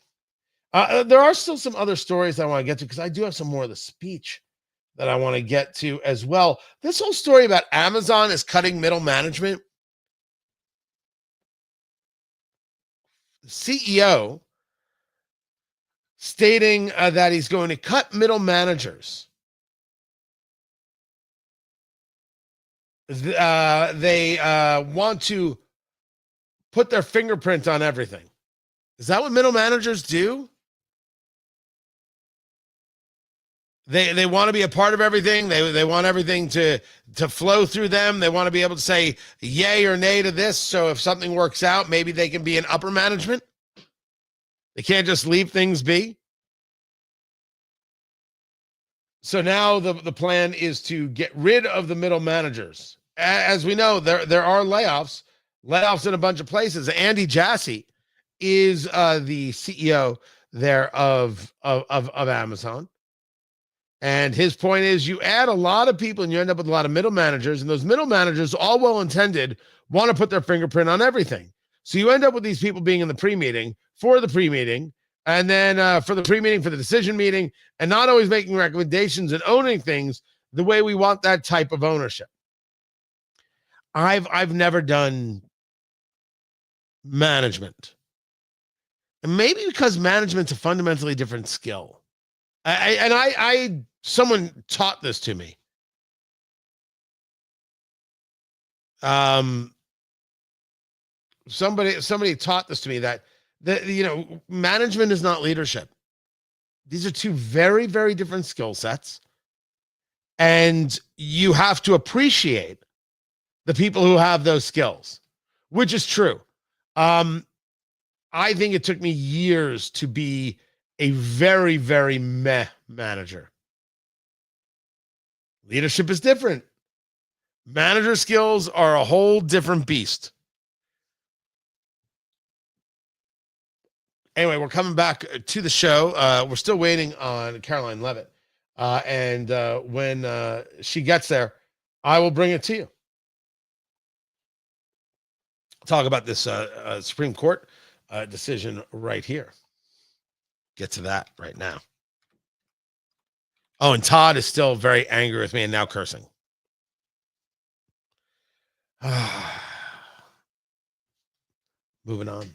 There are still some other stories I want to get to, because I do have some more of the speech that I want to get to as well. This whole story about Amazon is cutting middle management. The CEO stating that he's going to cut middle managers. They want to put their fingerprint on everything. Is that what middle managers do? They want to be a part of everything. They want everything to flow through them. They want to be able to say yay or nay to this. So if something works out, maybe they can be in upper management. They can't just leave things be. So now the plan is to get rid of the middle managers. As we know, there are layoffs in a bunch of places. Andy Jassy is the CEO there of Amazon. And his point is, you add a lot of people and you end up with a lot of middle managers, and those middle managers, all well-intended, want to put their fingerprint on everything. So you end up with these people being in the pre-meeting, for the pre-meeting, and then for the pre-meeting, for the decision meeting, and not always making recommendations and owning things the way we want that type of ownership. I've never done management. And maybe because management's a fundamentally different skill. Someone taught this to me. Somebody taught this to me, that management is not leadership. These are two very, very different skill sets. And you have to appreciate the people who have those skills, which is true. I think it took me years to be a very, very meh manager. Leadership is different. Manager skills are a whole different beast. Anyway, we're coming back to the show. We're still waiting on Caroline Leavitt. And when she gets there, I will bring it to you. Talk about this Supreme Court decision right here. Get to that right now. Oh, and Todd is still very angry with me and now cursing. Moving on.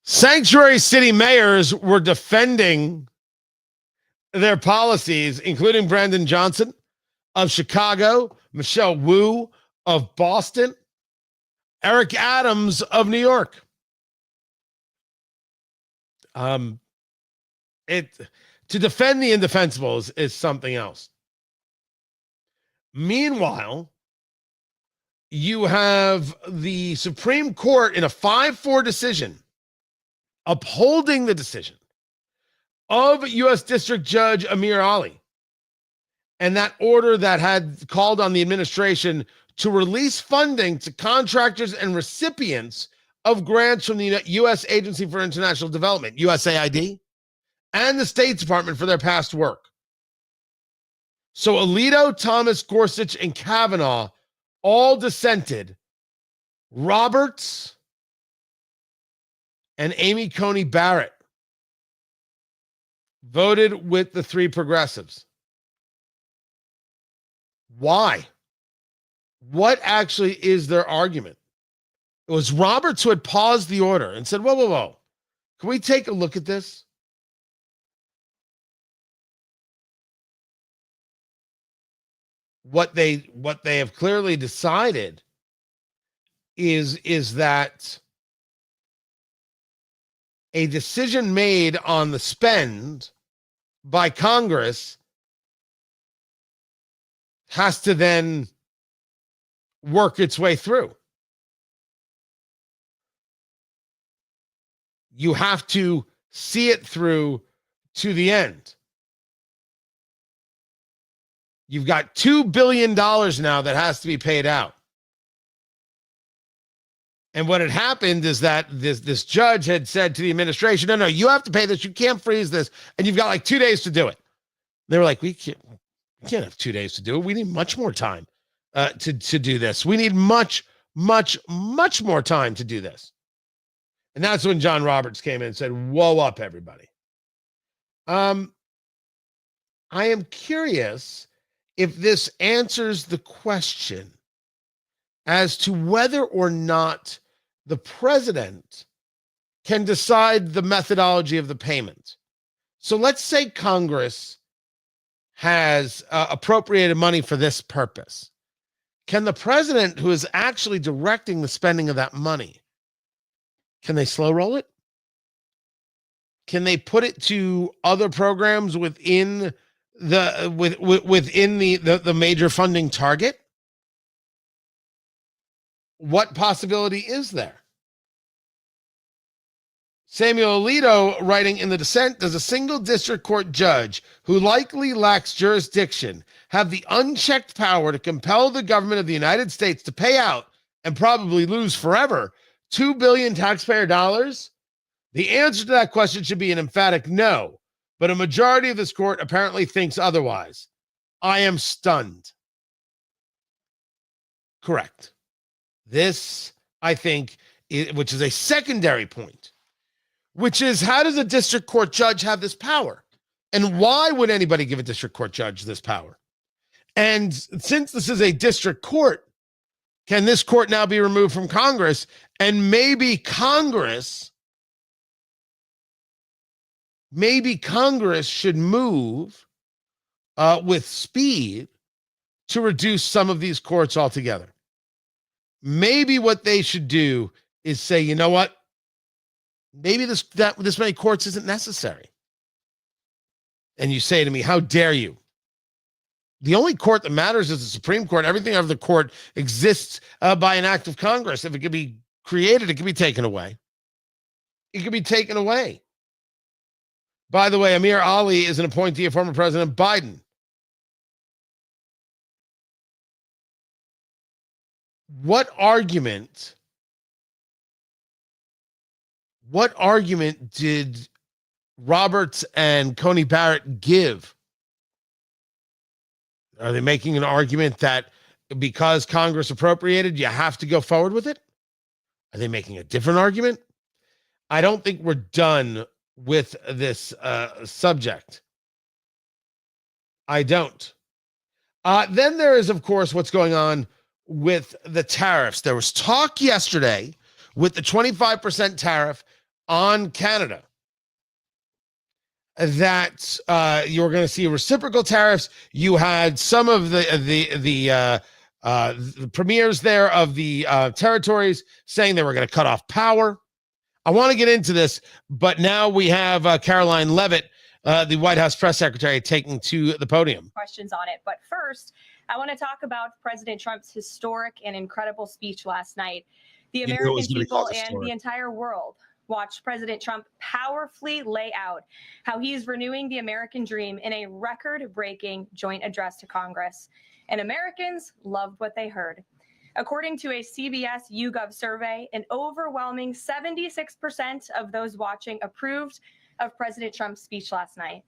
Sanctuary city mayors were defending their policies, including Brandon Johnson of Chicago, Michelle Wu of Boston, Eric Adams of New York. To defend the indefensibles is something else. Meanwhile, you have the Supreme Court in a 5-4 decision upholding the decision of U.S. District Judge Amir Ali and that order that had called on the administration to release funding to contractors and recipients of grants from the U.S. Agency for International Development, USAID, and the State Department for their past work. So Alito, Thomas, Gorsuch, and Kavanaugh all dissented. Roberts and Amy Coney Barrett voted with the 3 progressives. Why? What actually is their argument? It was Roberts who had paused the order and said, whoa. Can we take a look at this? What they have clearly decided is that a decision made on the spend by Congress has to then work its way through. You have to see it through to the end. You've got $2 billion now that has to be paid out. And what had happened is that this judge had said to the administration, no, you have to pay this. You can't freeze this. And you've got like 2 days to do it. They were like, we can't have 2 days to do it. We need much more time to do this. We need much more time to do this. And that's when John Roberts came in and said, whoa up, everybody. I am curious if this answers the question as to whether or not the president can decide the methodology of the payment. So let's say Congress has appropriated money for this purpose. Can the president, who is actually directing the spending of that money, can they slow roll it? Can they put it to other programs within the major funding target? What possibility is there? Samuel Alito, writing in the dissent, does a single district court judge who likely lacks jurisdiction have the unchecked power to compel the government of the United States to pay out and probably lose forever $2 billion taxpayer dollars? The answer to that question should be an emphatic no, but a majority of this court apparently thinks otherwise. I am stunned. Correct. This, I think, which is a secondary point, which is, how does a district court judge have this power? And why would anybody give a district court judge this power? And since this is a district court, can this court now be removed from Congress? And maybe Congress should move with speed to reduce some of these courts altogether. Maybe what they should do is say, you know what? Maybe this many courts isn't necessary. And you say to me, how dare you? The only court that matters is the Supreme Court. Everything out of the court exists by an act of Congress. If it could be created, it could be taken away. It could be taken away. By the way, Amir Ali is an appointee of former President Biden. What argument did Roberts and Coney Barrett give? Are they making an argument that because Congress appropriated, you have to go forward with it? Are they making a different argument? I don't think we're done with this subject. I don't. Then there is, of course, what's going on with the tariffs. There was talk yesterday with the 25% tariff on Canada that you're going to see reciprocal tariffs. You had some of the premiers there of the territories saying they were going to cut off power. I want to get into this, but now we have Caroline Leavitt, the White House press secretary, taking to the podium. Questions on it. But first, I want to talk about President Trump's historic and incredible speech last night. The American people and the entire world watched President Trump powerfully lay out how he's renewing the American dream in a record-breaking joint address to Congress. And Americans loved what they heard. According to a CBS YouGov survey, an overwhelming 76% of those watching approved of President Trump's speech last night.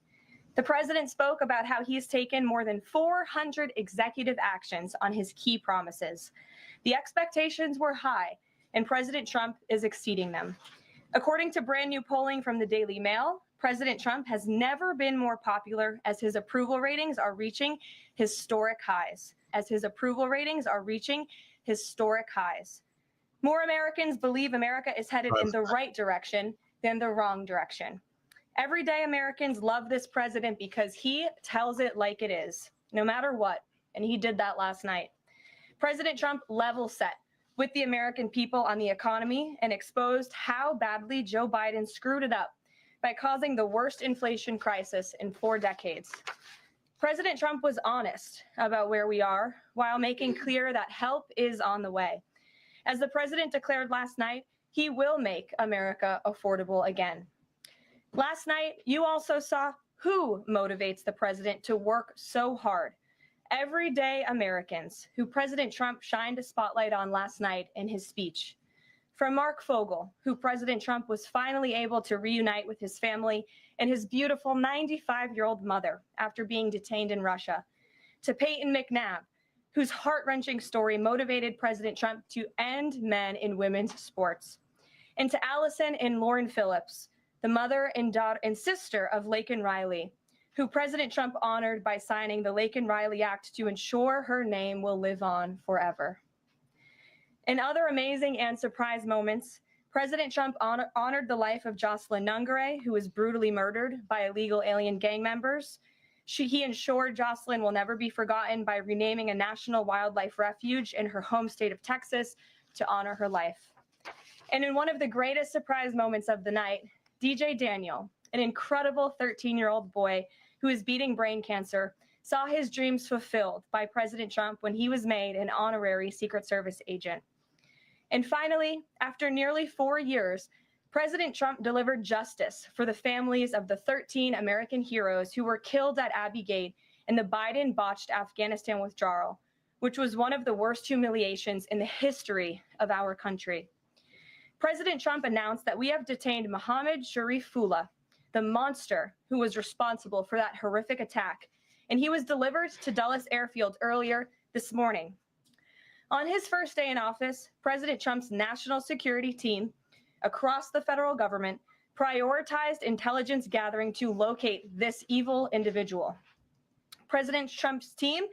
The president spoke about how he's taken more than 400 executive actions on his key promises. The expectations were high, and President Trump is exceeding them. According to brand new polling from the Daily Mail, President Trump has never been more popular as his approval ratings are reaching historic highs. More Americans believe America is headed in the right direction than the wrong direction. Everyday Americans love this president because he tells it like it is, no matter what, and he did that last night. President Trump level set with the American people on the economy and exposed how badly Joe Biden screwed it up by causing the worst inflation crisis in 4 decades. President Trump was honest about where we are while making clear that help is on the way. As the president declared last night, he will make America affordable again. Last night, you also saw who motivates the president to work so hard. Everyday Americans who President Trump shined a spotlight on last night in his speech. From Mark Fogel, who President Trump was finally able to reunite with his family and his beautiful 95-year-old mother after being detained in Russia, to Peyton McNabb, whose heart-wrenching story motivated President Trump to end men in women's sports, and to Allison and Lauren Phillips, the mother and daughter and sister of Laken Riley, who President Trump honored by signing the Laken Riley Act to ensure her name will live on forever. In other amazing and surprise moments, President Trump honored the life of Jocelyn Nungare, who was brutally murdered by illegal alien gang members. He ensured Jocelyn will never be forgotten by renaming a national wildlife refuge in her home state of Texas to honor her life. And in one of the greatest surprise moments of the night, DJ Daniel, an incredible 13-year-old boy who is beating brain cancer, saw his dreams fulfilled by President Trump when he was made an honorary Secret Service agent. And finally, after nearly 4 years, President Trump delivered justice for the families of the 13 American heroes who were killed at Abbey Gate in the Biden-botched Afghanistan withdrawal, which was one of the worst humiliations in the history of our country. President Trump announced that we have detained Mohammed Sharifullah, the monster who was responsible for that horrific attack, and he was delivered to Dulles Airfield earlier this morning. On his first day in office, President Trump's national security team across the federal government prioritized intelligence gathering to locate this evil individual. President Trump's team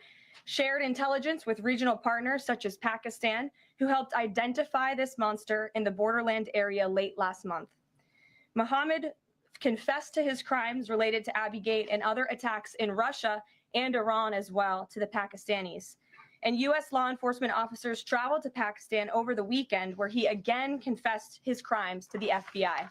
shared intelligence with regional partners such as Pakistan, who helped identify this monster in the borderland area late last month. Mohammed confessed to his crimes related to Abbey Gate and other attacks in Russia and Iran as well to the Pakistanis. And U.S. law enforcement officers traveled to Pakistan over the weekend, where he again confessed his crimes to the FBI.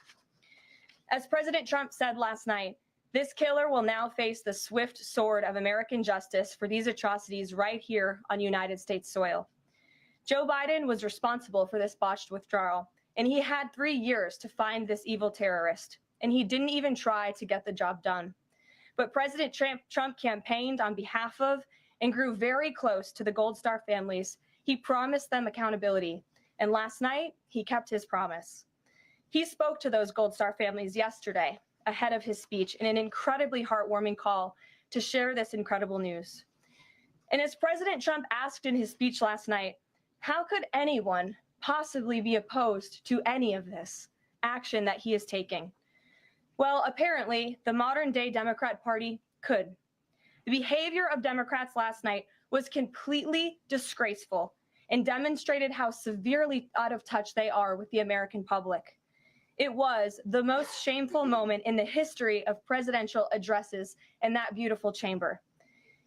As President Trump said last night, this killer will now face the swift sword of American justice for these atrocities right here on United States soil. Joe Biden was responsible for this botched withdrawal, and he had 3 years to find this evil terrorist, and he didn't even try to get the job done. But President Trump campaigned on behalf of and grew very close to the Gold Star families. He promised them accountability, and last night, he kept his promise. He spoke to those Gold Star families yesterday ahead of his speech in an incredibly heartwarming call to share this incredible news. And as President Trump asked in his speech last night, how could anyone possibly be opposed to any of this action that he is taking? Well, apparently, the modern day Democrat Party could. The behavior of Democrats last night was completely disgraceful and demonstrated how severely out of touch they are with the American public. It was the most shameful moment in the history of presidential addresses in that beautiful chamber.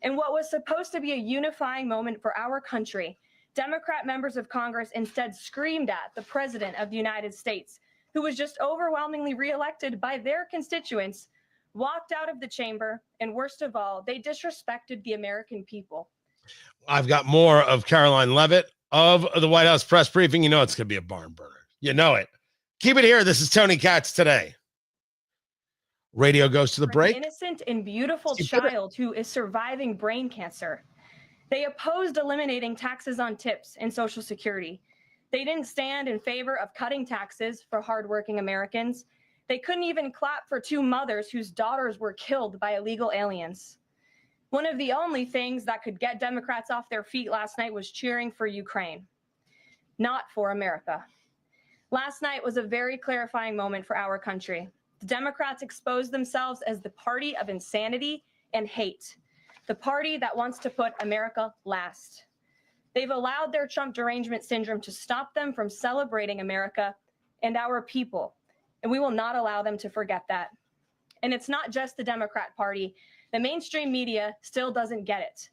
In what was supposed to be a unifying moment for our country, Democrat members of Congress instead screamed at the President of the United States, who was just overwhelmingly reelected by their constituents, walked out of the chamber, and worst of all, they disrespected the American people. I've got more of Caroline Levitt of the White House press briefing. You know it's going to be a barn burner. You know it. Keep it here. This is Tony Katz Today. Radio goes to the break. An innocent and beautiful child who is surviving brain cancer. They opposed eliminating taxes on tips and Social Security. They didn't stand in favor of cutting taxes for hardworking Americans. They couldn't even clap for two mothers whose daughters were killed by illegal aliens. One of the only things that could get Democrats off their feet last night was cheering for Ukraine, not for America. Last night was a very clarifying moment for our country. The Democrats exposed themselves as the party of insanity and hate, the party that wants to put America last. They've allowed their Trump derangement syndrome to stop them from celebrating America and our people, and we will not allow them to forget that. And it's not just the Democrat Party. The mainstream media still doesn't get it.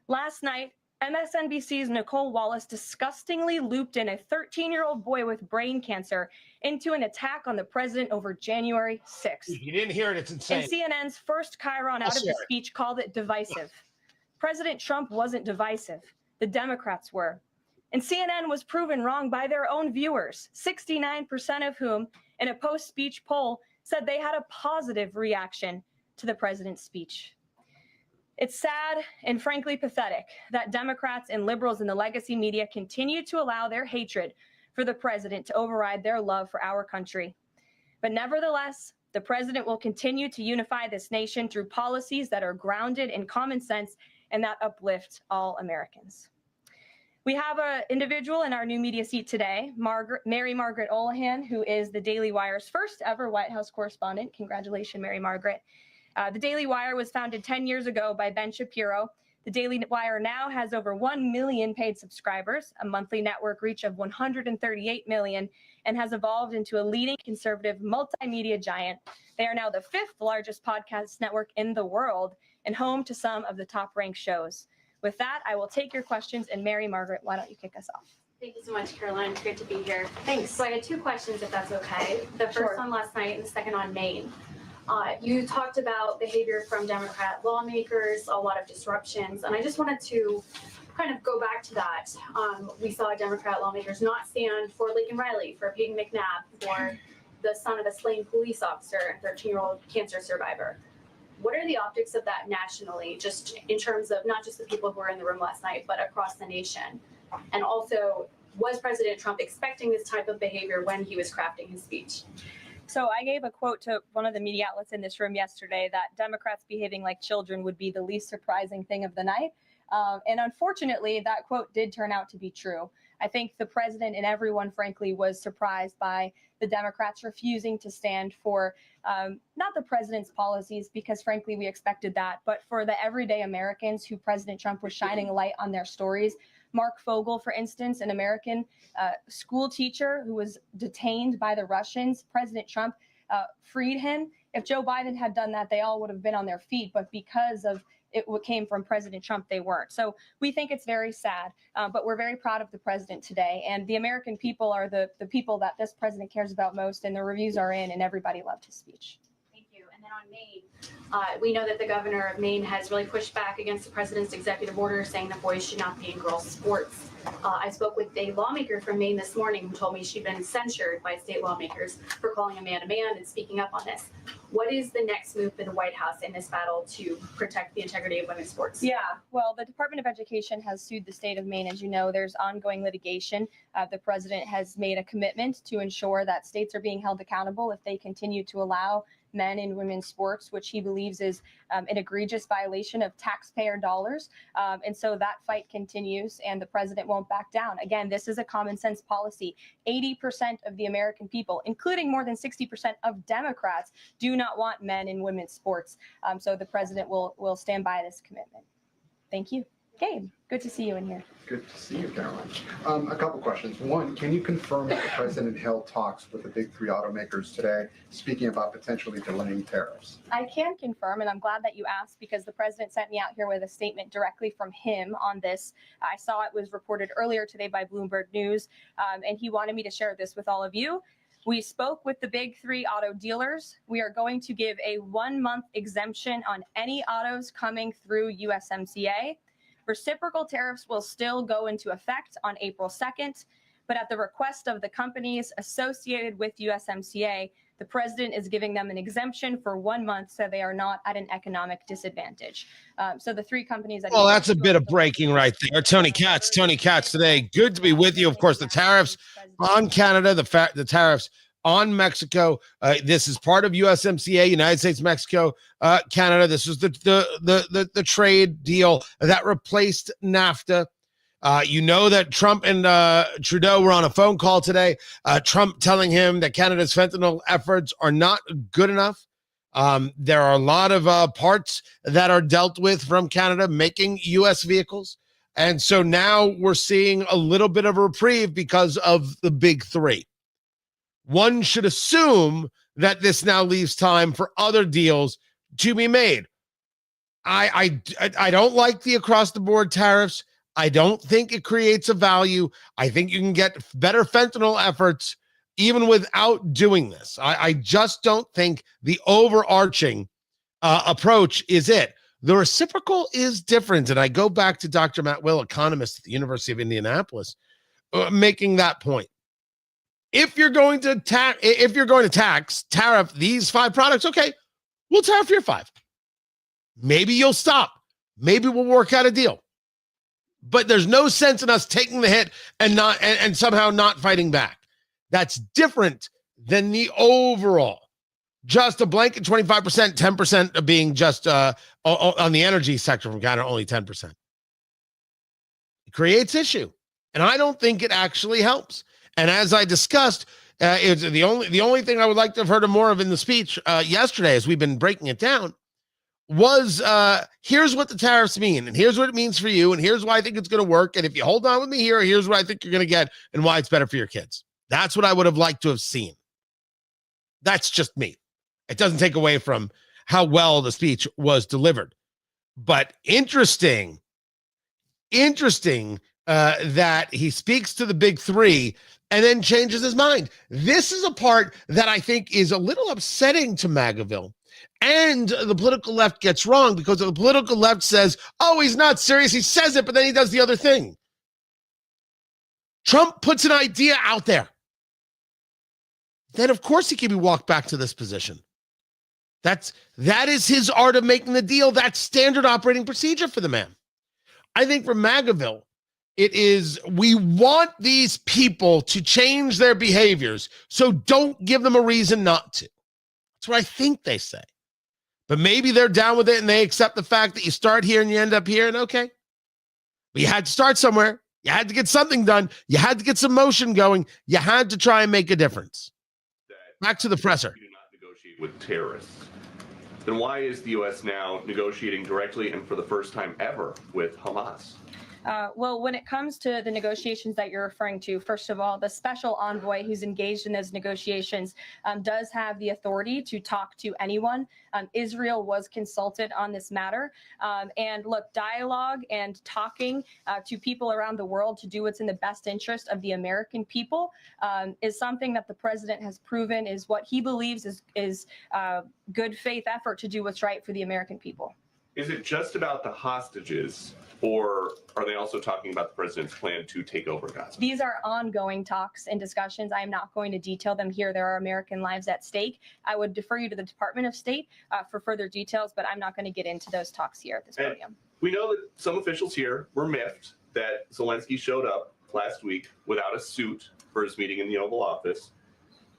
Last night, MSNBC's Nicole Wallace disgustingly looped in a 13-year-old boy with brain cancer into an attack on the president over January 6th. If you didn't hear it, it's insane. And CNN's first chyron out of the speech called it divisive. President Trump wasn't divisive. The Democrats were. And CNN was proven wrong by their own viewers, 69% of whom, in a post-speech poll, said they had a positive reaction to the president's speech. It's sad and frankly pathetic that Democrats and liberals in the legacy media continue to allow their hatred for the president to override their love for our country. But nevertheless, the president will continue to unify this nation through policies that are grounded in common sense and that uplift all Americans. We have an individual in our new media seat today, Mary Margaret Olahan, who is the Daily Wire's first ever White House correspondent. Congratulations, Mary Margaret. The Daily Wire was founded 10 years ago by Ben Shapiro. The Daily Wire now has over 1 million paid subscribers, a monthly network reach of 138 million, and has evolved into a leading conservative multimedia giant. They are now the 5th largest podcast network in the world and home to some of the top-ranked shows. With that, I will take your questions. And Mary Margaret, why don't you kick us off? Thank you so much, Caroline. It's great to be here. Thanks. So I had 2 questions, if that's okay. The first on last night and the second on Maine. You talked about behavior from Democrat lawmakers, a lot of disruptions, and I just wanted to kind of go back to that. We saw Democrat lawmakers not stand for Laken Riley, for Peyton McNabb, for the son of a slain police officer, a 13-year-old cancer survivor. What are the optics of that nationally, just in terms of not just the people who were in the room last night, but across the nation? And also, was President Trump expecting this type of behavior when he was crafting his speech? So I gave a quote to one of the media outlets in this room yesterday that Democrats behaving like children would be the least surprising thing of the night. And unfortunately, that quote did turn out to be true. I think the president and everyone, frankly, was surprised by the Democrats refusing to stand for not the president's policies, because frankly, we expected that, but for the everyday Americans who President Trump was shining a light on their stories. Mark Fogel, for instance, an American school teacher who was detained by the Russians. President Trump freed him. If Joe Biden had done that, they all would have been on their feet. But because of it came from President Trump, they weren't. So we think it's very sad, but we're very proud of the president today. And the American people are the people that this president cares about most. And the reviews are in, and everybody loved his speech. Thank you. And then on Maine, we know that the governor of Maine has really pushed back against the president's executive order saying that boys should not be in girls' sports. I spoke with a lawmaker from Maine this morning who told me she'd been censured by state lawmakers for calling a man and speaking up on this. What is the next move for the White House in this battle to protect the integrity of women's sports? Yeah, well, the Department of Education has sued the state of Maine. As you know, there's ongoing litigation. The president has made a commitment to ensure that states are being held accountable if they continue to allow men and women's sports, which he believes is an egregious violation of taxpayer dollars. And so that fight continues, and the president won't back down. Again, this is a common sense policy. 80% of the American people, including more than 60% of Democrats, do not want men and women's sports. So the president will stand by this commitment. Thank you. Gabe, good to see you in here. Good to see you, Caroline. A couple questions. One, can you confirm that the president held talks with the big three automakers today, speaking about potentially delaying tariffs? I can confirm, and I'm glad that you asked, because the president sent me out here with a statement directly from him on this. I saw it was reported earlier today by Bloomberg News, and he wanted me to share this with all of you. We spoke with the big three auto dealers. We are going to give a 1-month exemption on any autos coming through USMCA. Reciprocal tariffs will still go into effect on April 2nd, but at the request of the companies associated with USMCA, the president is giving them an exemption for 1 month so they are not at an economic disadvantage. So the three companies that— Well, that's a bit of breaking right there. Tony Katz today. Good to be with you. Of course, the tariffs on Canada, the tariffs on Mexico. This is part of USMCA, United States, Mexico, Canada. This was the trade deal that replaced NAFTA. You know that Trump and Trudeau were on a phone call today. Trump telling him that Canada's fentanyl efforts are not good enough. There are a lot of parts that are dealt with from Canada making U.S. vehicles. And so now we're seeing a little bit of a reprieve because of the big three. One should assume that this now leaves time for other deals to be made. I don't like the across-the-board tariffs. I don't think it creates a value. I think you can get better fentanyl efforts even without doing this. I just don't think the overarching approach is it. The reciprocal is different, and I go back to Dr. Matt Will, economist at the University of Indianapolis, making that point. If you're going to tariff these 5 products, okay, we'll tariff your 5. Maybe you'll stop. Maybe we'll work out a deal. But there's no sense in us taking the hit and somehow not fighting back. That's different than the overall. Just a blanket 25%, 10% of being just on the energy sector from Canada, only 10%. It creates issue. And I don't think it actually helps. And as I discussed, it's the only thing I would like to have heard more of in the speech yesterday, as we've been breaking it down, was here's what the tariffs mean, and here's what it means for you, and here's why I think it's going to work. And if you hold on with me here, here's what I think you're going to get and why it's better for your kids. That's what I would have liked to have seen. That's just me. It doesn't take away from how well the speech was delivered. But interesting that he speaks to the big three and then changes his mind. This is a part that I think is a little upsetting to MAGAville. And the political left gets wrong, because the political left says, oh, he's not serious. He says it, but then he does the other thing. Trump puts an idea out there. Then, of course, he can be walked back to this position. That is his art of making the deal. That's standard operating procedure for the man. I think for MAGAville, it is, we want these people to change their behaviors, so don't give them a reason not to. That's what I think they say. But maybe they're down with it and they accept the fact that you start here and you end up here, and okay. But you had to start somewhere. You had to get something done. You had to get some motion going. You had to try and make a difference. Back to the presser. You do not negotiate with terrorists. Then why is the U.S. now negotiating directly and for the first time ever with Hamas? Well, when it comes to the negotiations that you're referring to, first of all, the special envoy who's engaged in those negotiations does have the authority to talk to anyone. Israel was consulted on this matter. And look, dialogue and talking to people around the world to do what's in the best interest of the American people is something that the president has proven is what he believes is good faith effort to do what's right for the American people. Is it just about the hostages, or are they also talking about the president's plan to take over Gaza? These are ongoing talks and discussions. I am not going to detail them here. There are American lives at stake. I would defer you to the Department of State for further details, but I'm not going to get into those talks here at this podium. We know that some officials here were miffed that Zelensky showed up last week without a suit for his meeting in the Oval Office.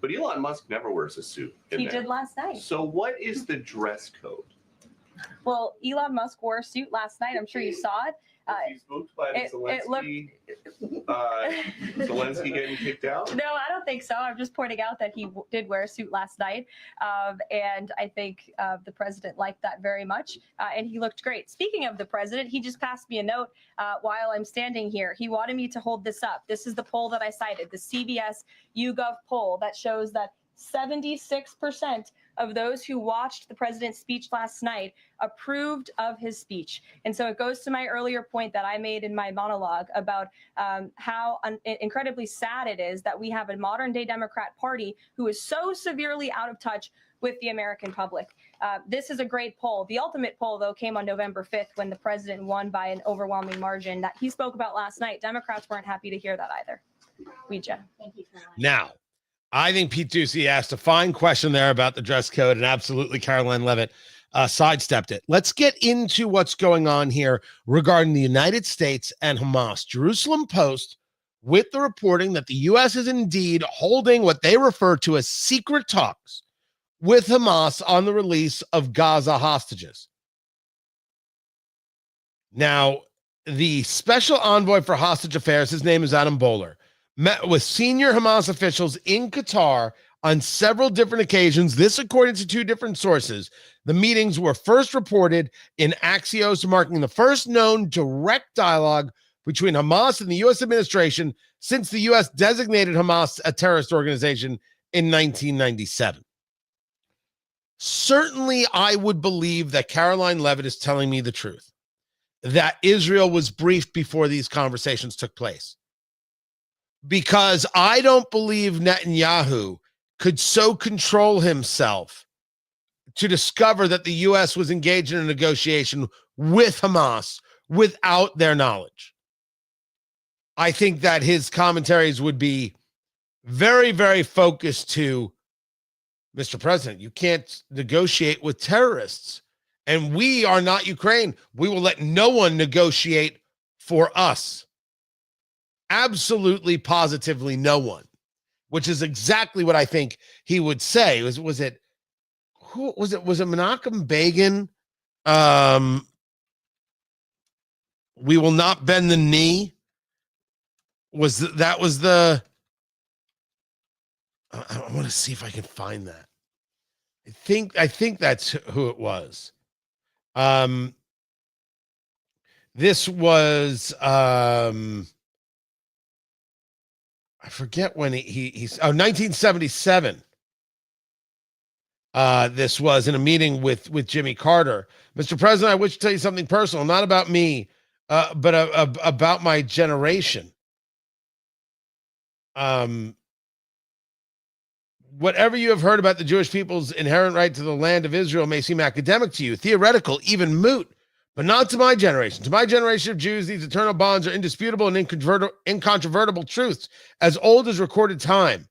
But Elon Musk never wears a suit. He did last night. So what is the dress code? Well, Elon Musk wore a suit last night. I'm sure you saw it. He's spooked by Zelensky. Zelensky getting kicked out? No, I don't think so. I'm just pointing out that he did wear a suit last night. And I think the president liked that very much. And he looked great. Speaking of the president, he just passed me a note while I'm standing here. He wanted me to hold this up. This is the poll that I cited, the CBS YouGov poll that shows that 76% of those who watched the president's speech last night approved of his speech. And so it goes to my earlier point that I made in my monologue about how incredibly sad it is that we have a modern day Democrat Party who is so severely out of touch with the American public. This is a great poll. The ultimate poll, though, came on November 5th when the president won by an overwhelming margin that he spoke about last night. Democrats weren't happy to hear that either. Ouija. Thank you, Caroline. Now, I think Pete Ducey asked a fine question there about the dress code, and absolutely Caroline Levitt sidestepped it. Let's get into what's going on here regarding the United States and Hamas. Jerusalem Post with the reporting that the U.S. is indeed holding what they refer to as secret talks with Hamas on the release of Gaza hostages. Now, the special envoy for hostage affairs, his name is Adam Bowler, met with senior Hamas officials in Qatar on several different occasions. This, according to two different sources. The meetings were first reported in Axios, marking the first known direct dialogue between Hamas and the U.S. administration since the U.S. designated Hamas a terrorist organization in 1997. Certainly, I would believe that Caroline Levitt is telling me the truth, that Israel was briefed before these conversations took place. Because I don't believe Netanyahu could so control himself to discover that the U.S. was engaged in a negotiation with Hamas without their knowledge. I think that his commentaries would be very, very focused to, Mr. President, you can't negotiate with terrorists. And we are not Ukraine. We will let no one negotiate for us. Absolutely, positively no one, which is exactly what I think he would say. Was it Menachem Begin? We will not bend the knee. I want to see if I can find that. I think that's who it was. This was I forget when he's 1977. This was in a meeting with Jimmy Carter. Mr. President, I wish to tell you something personal, not about me, but about my generation. Whatever you have heard about the Jewish people's inherent right to the land of Israel may seem academic to you, theoretical, even moot, but not to my generation. To my generation of Jews, these eternal bonds are indisputable and incontrovertible truths, as old as recorded time.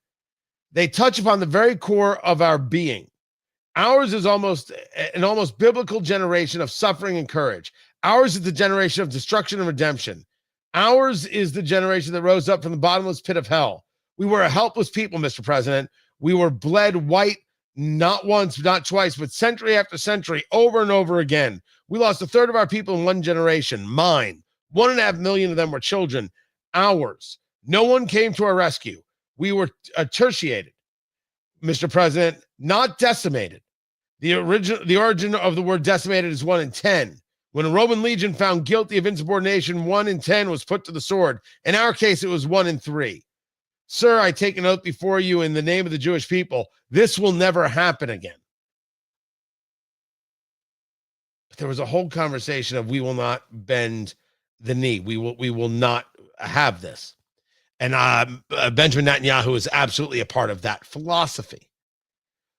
They touch upon the very core of our being. Ours is an almost biblical generation of suffering and courage. Ours is the generation of destruction and redemption. Ours is the generation that rose up from the bottomless pit of hell. We were a helpless people, Mr. President. We were bled white, not once, not twice, but century after century, over and over again. We lost a third of our people in one generation, mine. 1.5 million of them were children, ours. No one came to our rescue. We were tertiated, Mr. President, not decimated. The origin of the word decimated is 1 in 10. When a Roman legion found guilty of insubordination, 1 in 10 was put to the sword. In our case, it was 1 in 3. Sir, I take an oath before you in the name of the Jewish people. This will never happen again. But there was a whole conversation of we will not bend the knee. We will not have this. And Benjamin Netanyahu is absolutely a part of that philosophy.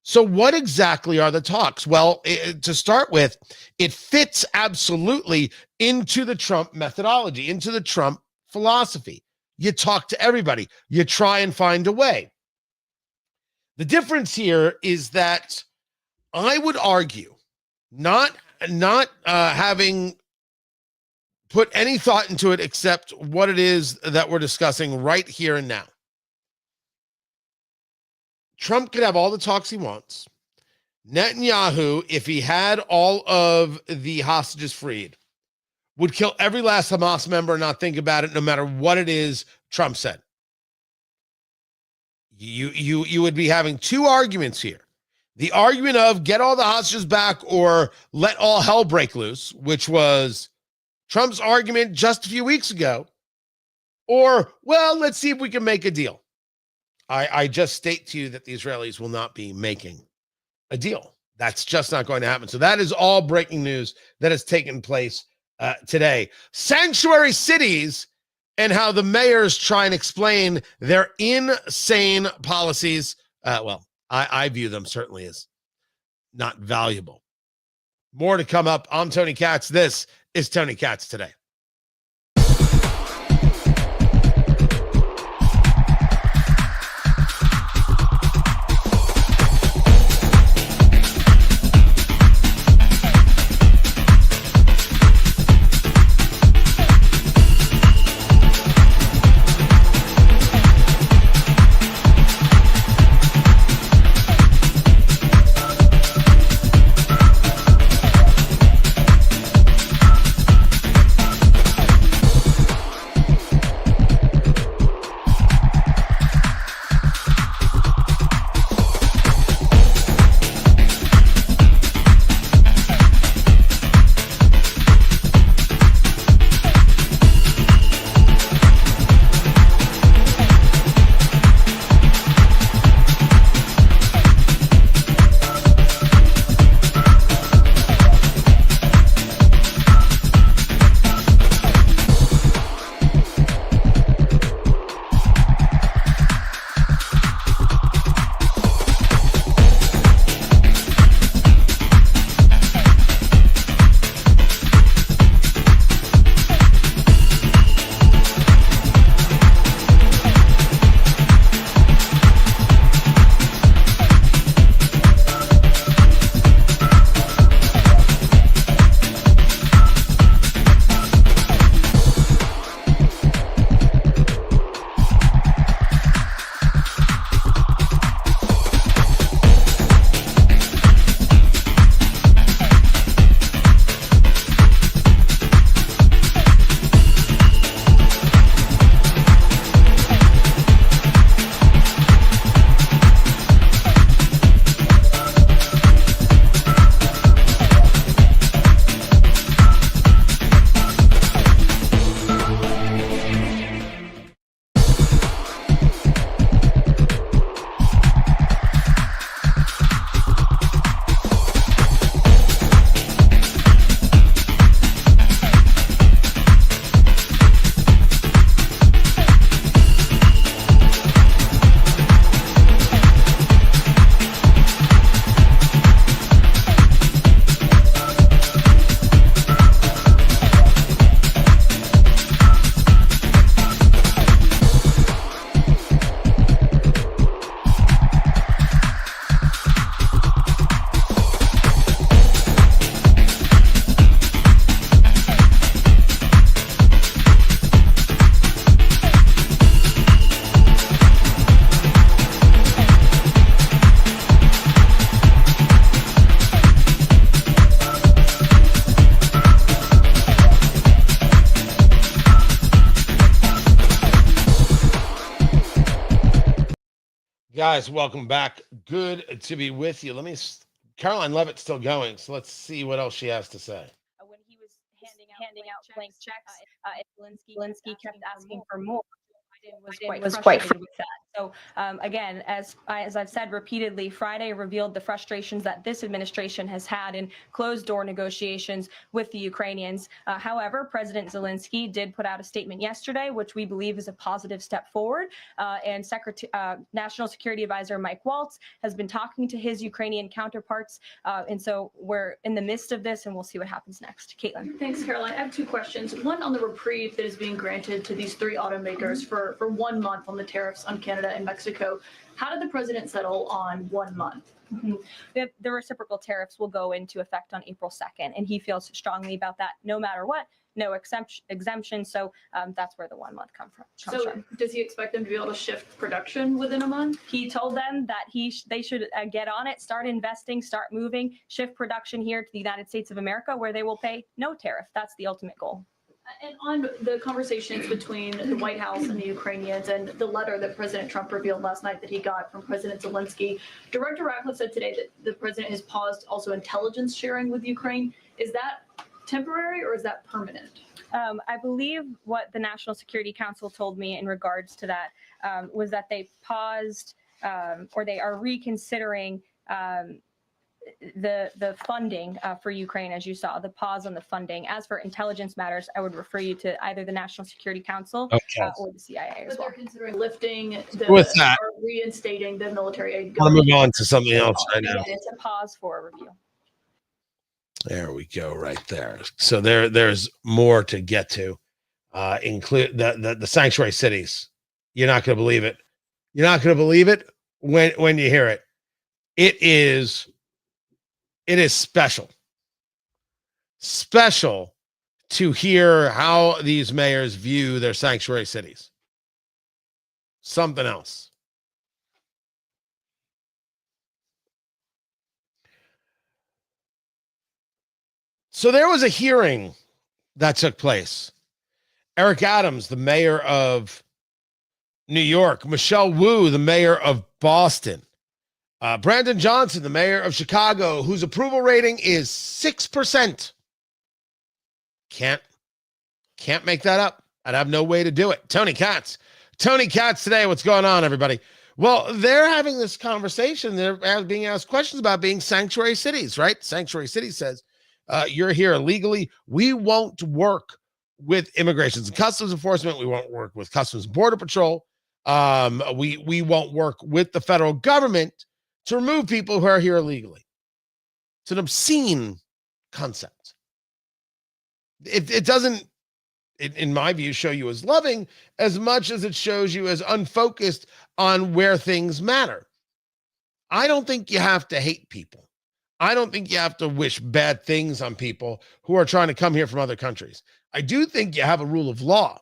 So what exactly are the talks? Well, to start with, it fits absolutely into the Trump methodology, into the Trump philosophy. You talk to everybody. You try and find a way. The difference here is that I would argue, not having put any thought into it except what it is that we're discussing right here and now. Trump could have all the talks he wants. Netanyahu, if he had all of the hostages freed, would kill every last Hamas member and not think about it, no matter what it is Trump said. You would be having two arguments here. The argument of get all the hostages back or let all hell break loose, which was Trump's argument just a few weeks ago. Or, well, let's see if we can make a deal. I just state to you that the Israelis will not be making a deal. That's just not going to happen. So that is all breaking news that has taken place today. Sanctuary cities and how the mayors try and explain their insane policies. I view them certainly as not valuable. More to come up. I'm Tony Katz. This is Tony Katz Today. Guys, welcome back. Good to be with you. Caroline Levitt's still going, so let's see what else she has to say. When he was handing out blank checks, Zelensky kept asking for more. Biden was quite frustrated with that. So again, as I've said repeatedly, Friday revealed the frustrations that this administration has had in closed-door negotiations with the Ukrainians. However, President Zelensky did put out a statement yesterday, which we believe is a positive step forward. And National Security Advisor Mike Waltz has been talking to his Ukrainian counterparts. And so we're in the midst of this, and we'll see what happens next. Caitlin. Thanks, Caroline. I have two questions. One on the reprieve that is being granted to these three automakers for 1 month on the tariffs on Canada and Mexico. How did the president settle on 1 month? Mm-hmm. The reciprocal tariffs will go into effect on April 2nd, and he feels strongly about that no matter what. no exemption. So that's where the 1 month comes So from. does he expect them to be able to shift production within a month? He told them that they should get on it, start investing, start moving, shift production here to the United States of America, where they will pay no tariff. That's the ultimate goal. And on the conversations between the White House and the Ukrainians and the letter that President Trump revealed last night that he got from President Zelensky, Director Ratcliffe said today that the president has paused also intelligence sharing with Ukraine. Is that temporary or is that permanent? I believe what the National Security Council told me in regards to that was that they paused or they are reconsidering the funding for Ukraine, as you saw, the pause on the funding. As for intelligence matters, I would refer you to either the National Security Council or the CIA as But well. they're considering lifting With that, or reinstating the military aid. I'll move on to something else right now. It's a pause for a review. There we go, right there. So there's more to get to. Include the sanctuary cities. You're not going to believe it. You're not going to believe it when you hear it. It is special to hear how these mayors view their sanctuary cities. Something else. So there was a hearing that took place. Eric Adams, the mayor of New York, Michelle Wu, the mayor of Boston, Brandon Johnson, the mayor of Chicago, whose approval rating is 6%. Can't make that up. I'd have no way to do it. Tony Katz today. What's going on, everybody? Well, they're having this conversation. They're being asked questions about being sanctuary cities, right? Sanctuary city says, you're here illegally. We won't work with Immigration and Customs Enforcement. We won't work with Customs and Border Patrol. We won't work with the federal government to remove people who are here illegally. It's an obscene concept. It doesn't, in my view, show you as loving as much as it shows you as unfocused on where things matter. I don't think you have to hate people. I don't think you have to wish bad things on people who are trying to come here from other countries. I do think you have a rule of law.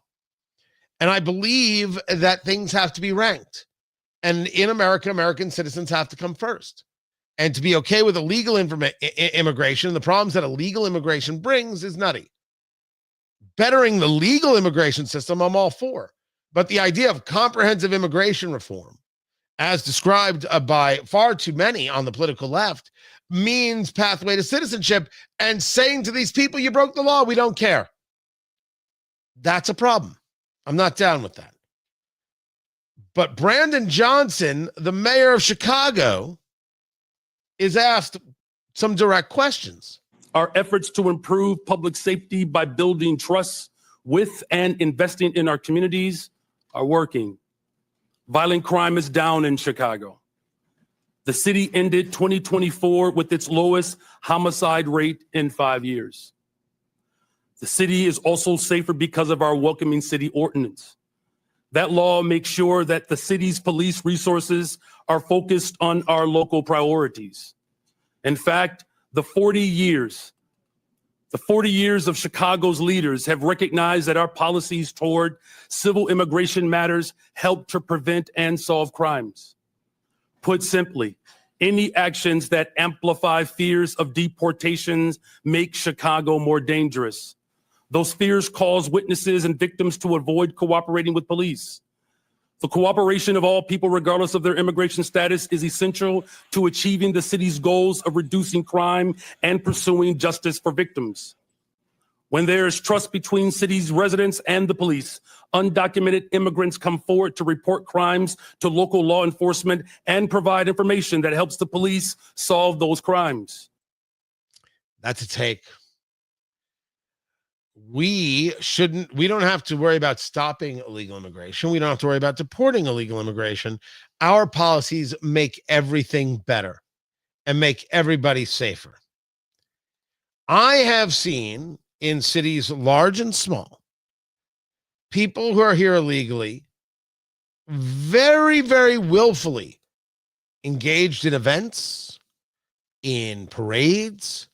And I believe that things have to be ranked. And in America, American citizens have to come first. And to be okay with illegal immigration, the problems that illegal immigration brings is nutty. Bettering the legal immigration system, I'm all for. But the idea of comprehensive immigration reform, as described by far too many on the political left, means pathway to citizenship and saying to these people, you broke the law, we don't care. That's a problem. I'm not down with that. But Brandon Johnson, the mayor of Chicago, is asked some direct questions. Our efforts to improve public safety by building trust with and investing in our communities are working. Violent crime is down in Chicago. The city ended 2024 with its lowest homicide rate in 5 years. The city is also safer because of our welcoming city ordinance. That law makes sure that the city's police resources are focused on our local priorities. In fact, the 40 years of Chicago's leaders have recognized that our policies toward civil immigration matters help to prevent and solve crimes. Put simply, any actions that amplify fears of deportations make Chicago more dangerous. Those fears cause witnesses and victims to avoid cooperating with police. The cooperation of all people, regardless of their immigration status, is essential to achieving the city's goals of reducing crime and pursuing justice for victims. When there is trust between city's residents and the police, undocumented immigrants come forward to report crimes to local law enforcement and provide information that helps the police solve those crimes. That's a take. We don't have to worry about stopping illegal immigration. We don't have to worry about deporting illegal immigration. Our policies make everything better and make everybody safer. I have seen in cities large and small, people who are here illegally, very, very willfully engaged in events, in parades,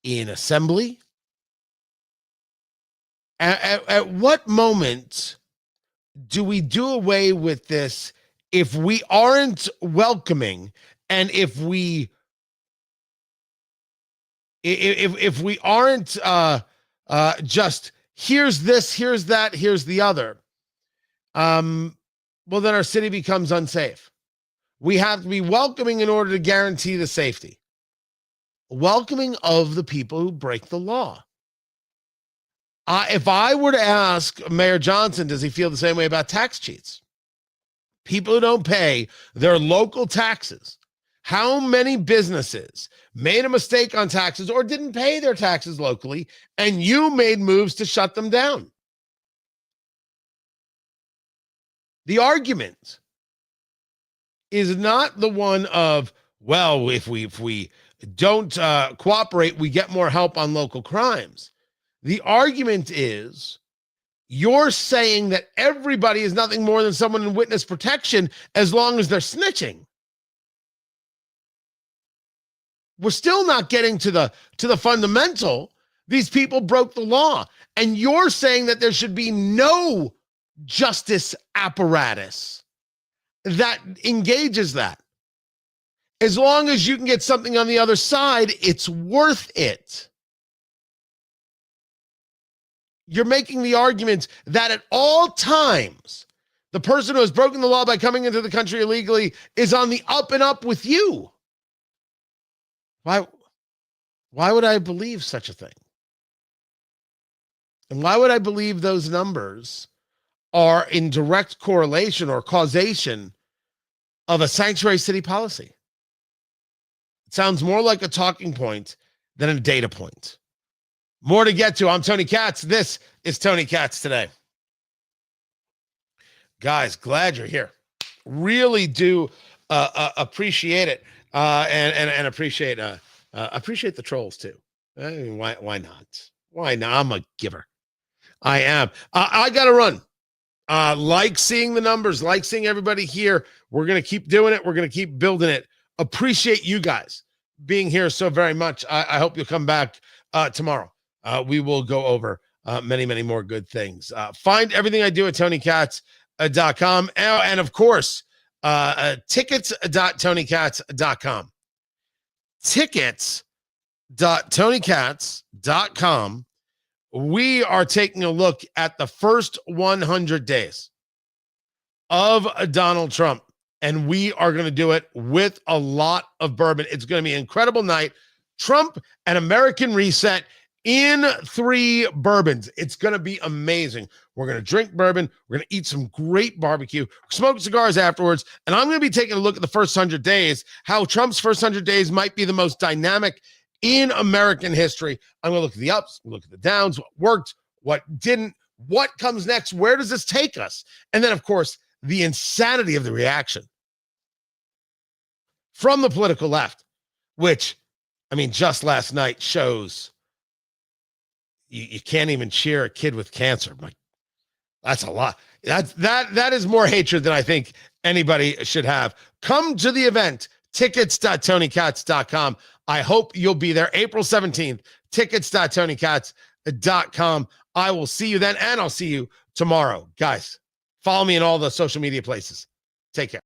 in assembly. At what moment do we do away with this if we aren't welcoming, and if we aren't just here's this, here's that, here's the other? Well, then our city becomes unsafe. We have to be welcoming in order to guarantee the safety. Welcoming of the people who break the law. If I were to ask Mayor Johnson, does he feel the same way about tax cheats? People who don't pay their local taxes. How many businesses made a mistake on taxes or didn't pay their taxes locally, and you made moves to shut them down? The argument is not the one of, well, if we don't cooperate, we get more help on local crimes. The argument is you're saying that everybody is nothing more than someone in witness protection as long as they're snitching. We're still not getting to the fundamental. These people broke the law, and you're saying that there should be no justice apparatus that engages that. As long as you can get something on the other side, it's worth it. You're making the argument that at all times, the person who has broken the law by coming into the country illegally is on the up and up with you. Why would I believe such a thing? And why would I believe those numbers are in direct correlation or causation of a sanctuary city policy? It sounds more like a talking point than a data point. More to get to. I'm Tony Katz. This is Tony Katz Today. Guys, glad you're here. Really do appreciate it, and appreciate the trolls too. I mean, why not? Why not? I'm a giver. I am. I got to run. Like seeing the numbers, like seeing everybody here. We're going to keep doing it. We're going to keep building it. Appreciate you guys being here so very much. I hope you'll come back tomorrow. We will go over many, many more good things. Find everything I do at TonyKatz.com. And of course, tickets.TonyKatz.com. Tickets.TonyKatz.com. We are taking a look at the first 100 days of Donald Trump, and we are going to do it with a lot of bourbon. It's going to be an incredible night. Trump and American Reset in 3 bourbons. It's going to be amazing. We're going to drink bourbon. We're going to eat some great barbecue, smoke cigars afterwards, and I'm going to be taking a look at the first 100 days, how Trump's first 100 days might be the most dynamic in American history. I'm going to look at the ups, look at the downs, what worked, what didn't, what comes next, where does this take us? And then, of course, the insanity of the reaction from the political left, which, I mean, just last night shows you can't even cheer a kid with cancer. Like, that's a lot. That is more hatred than I think anybody should have. Come to the event, tickets.TonyKatz.com. I hope you'll be there April 17th, tickets.TonyKatz.com. I will see you then, and I'll see you tomorrow. Guys, follow me in all the social media places. Take care.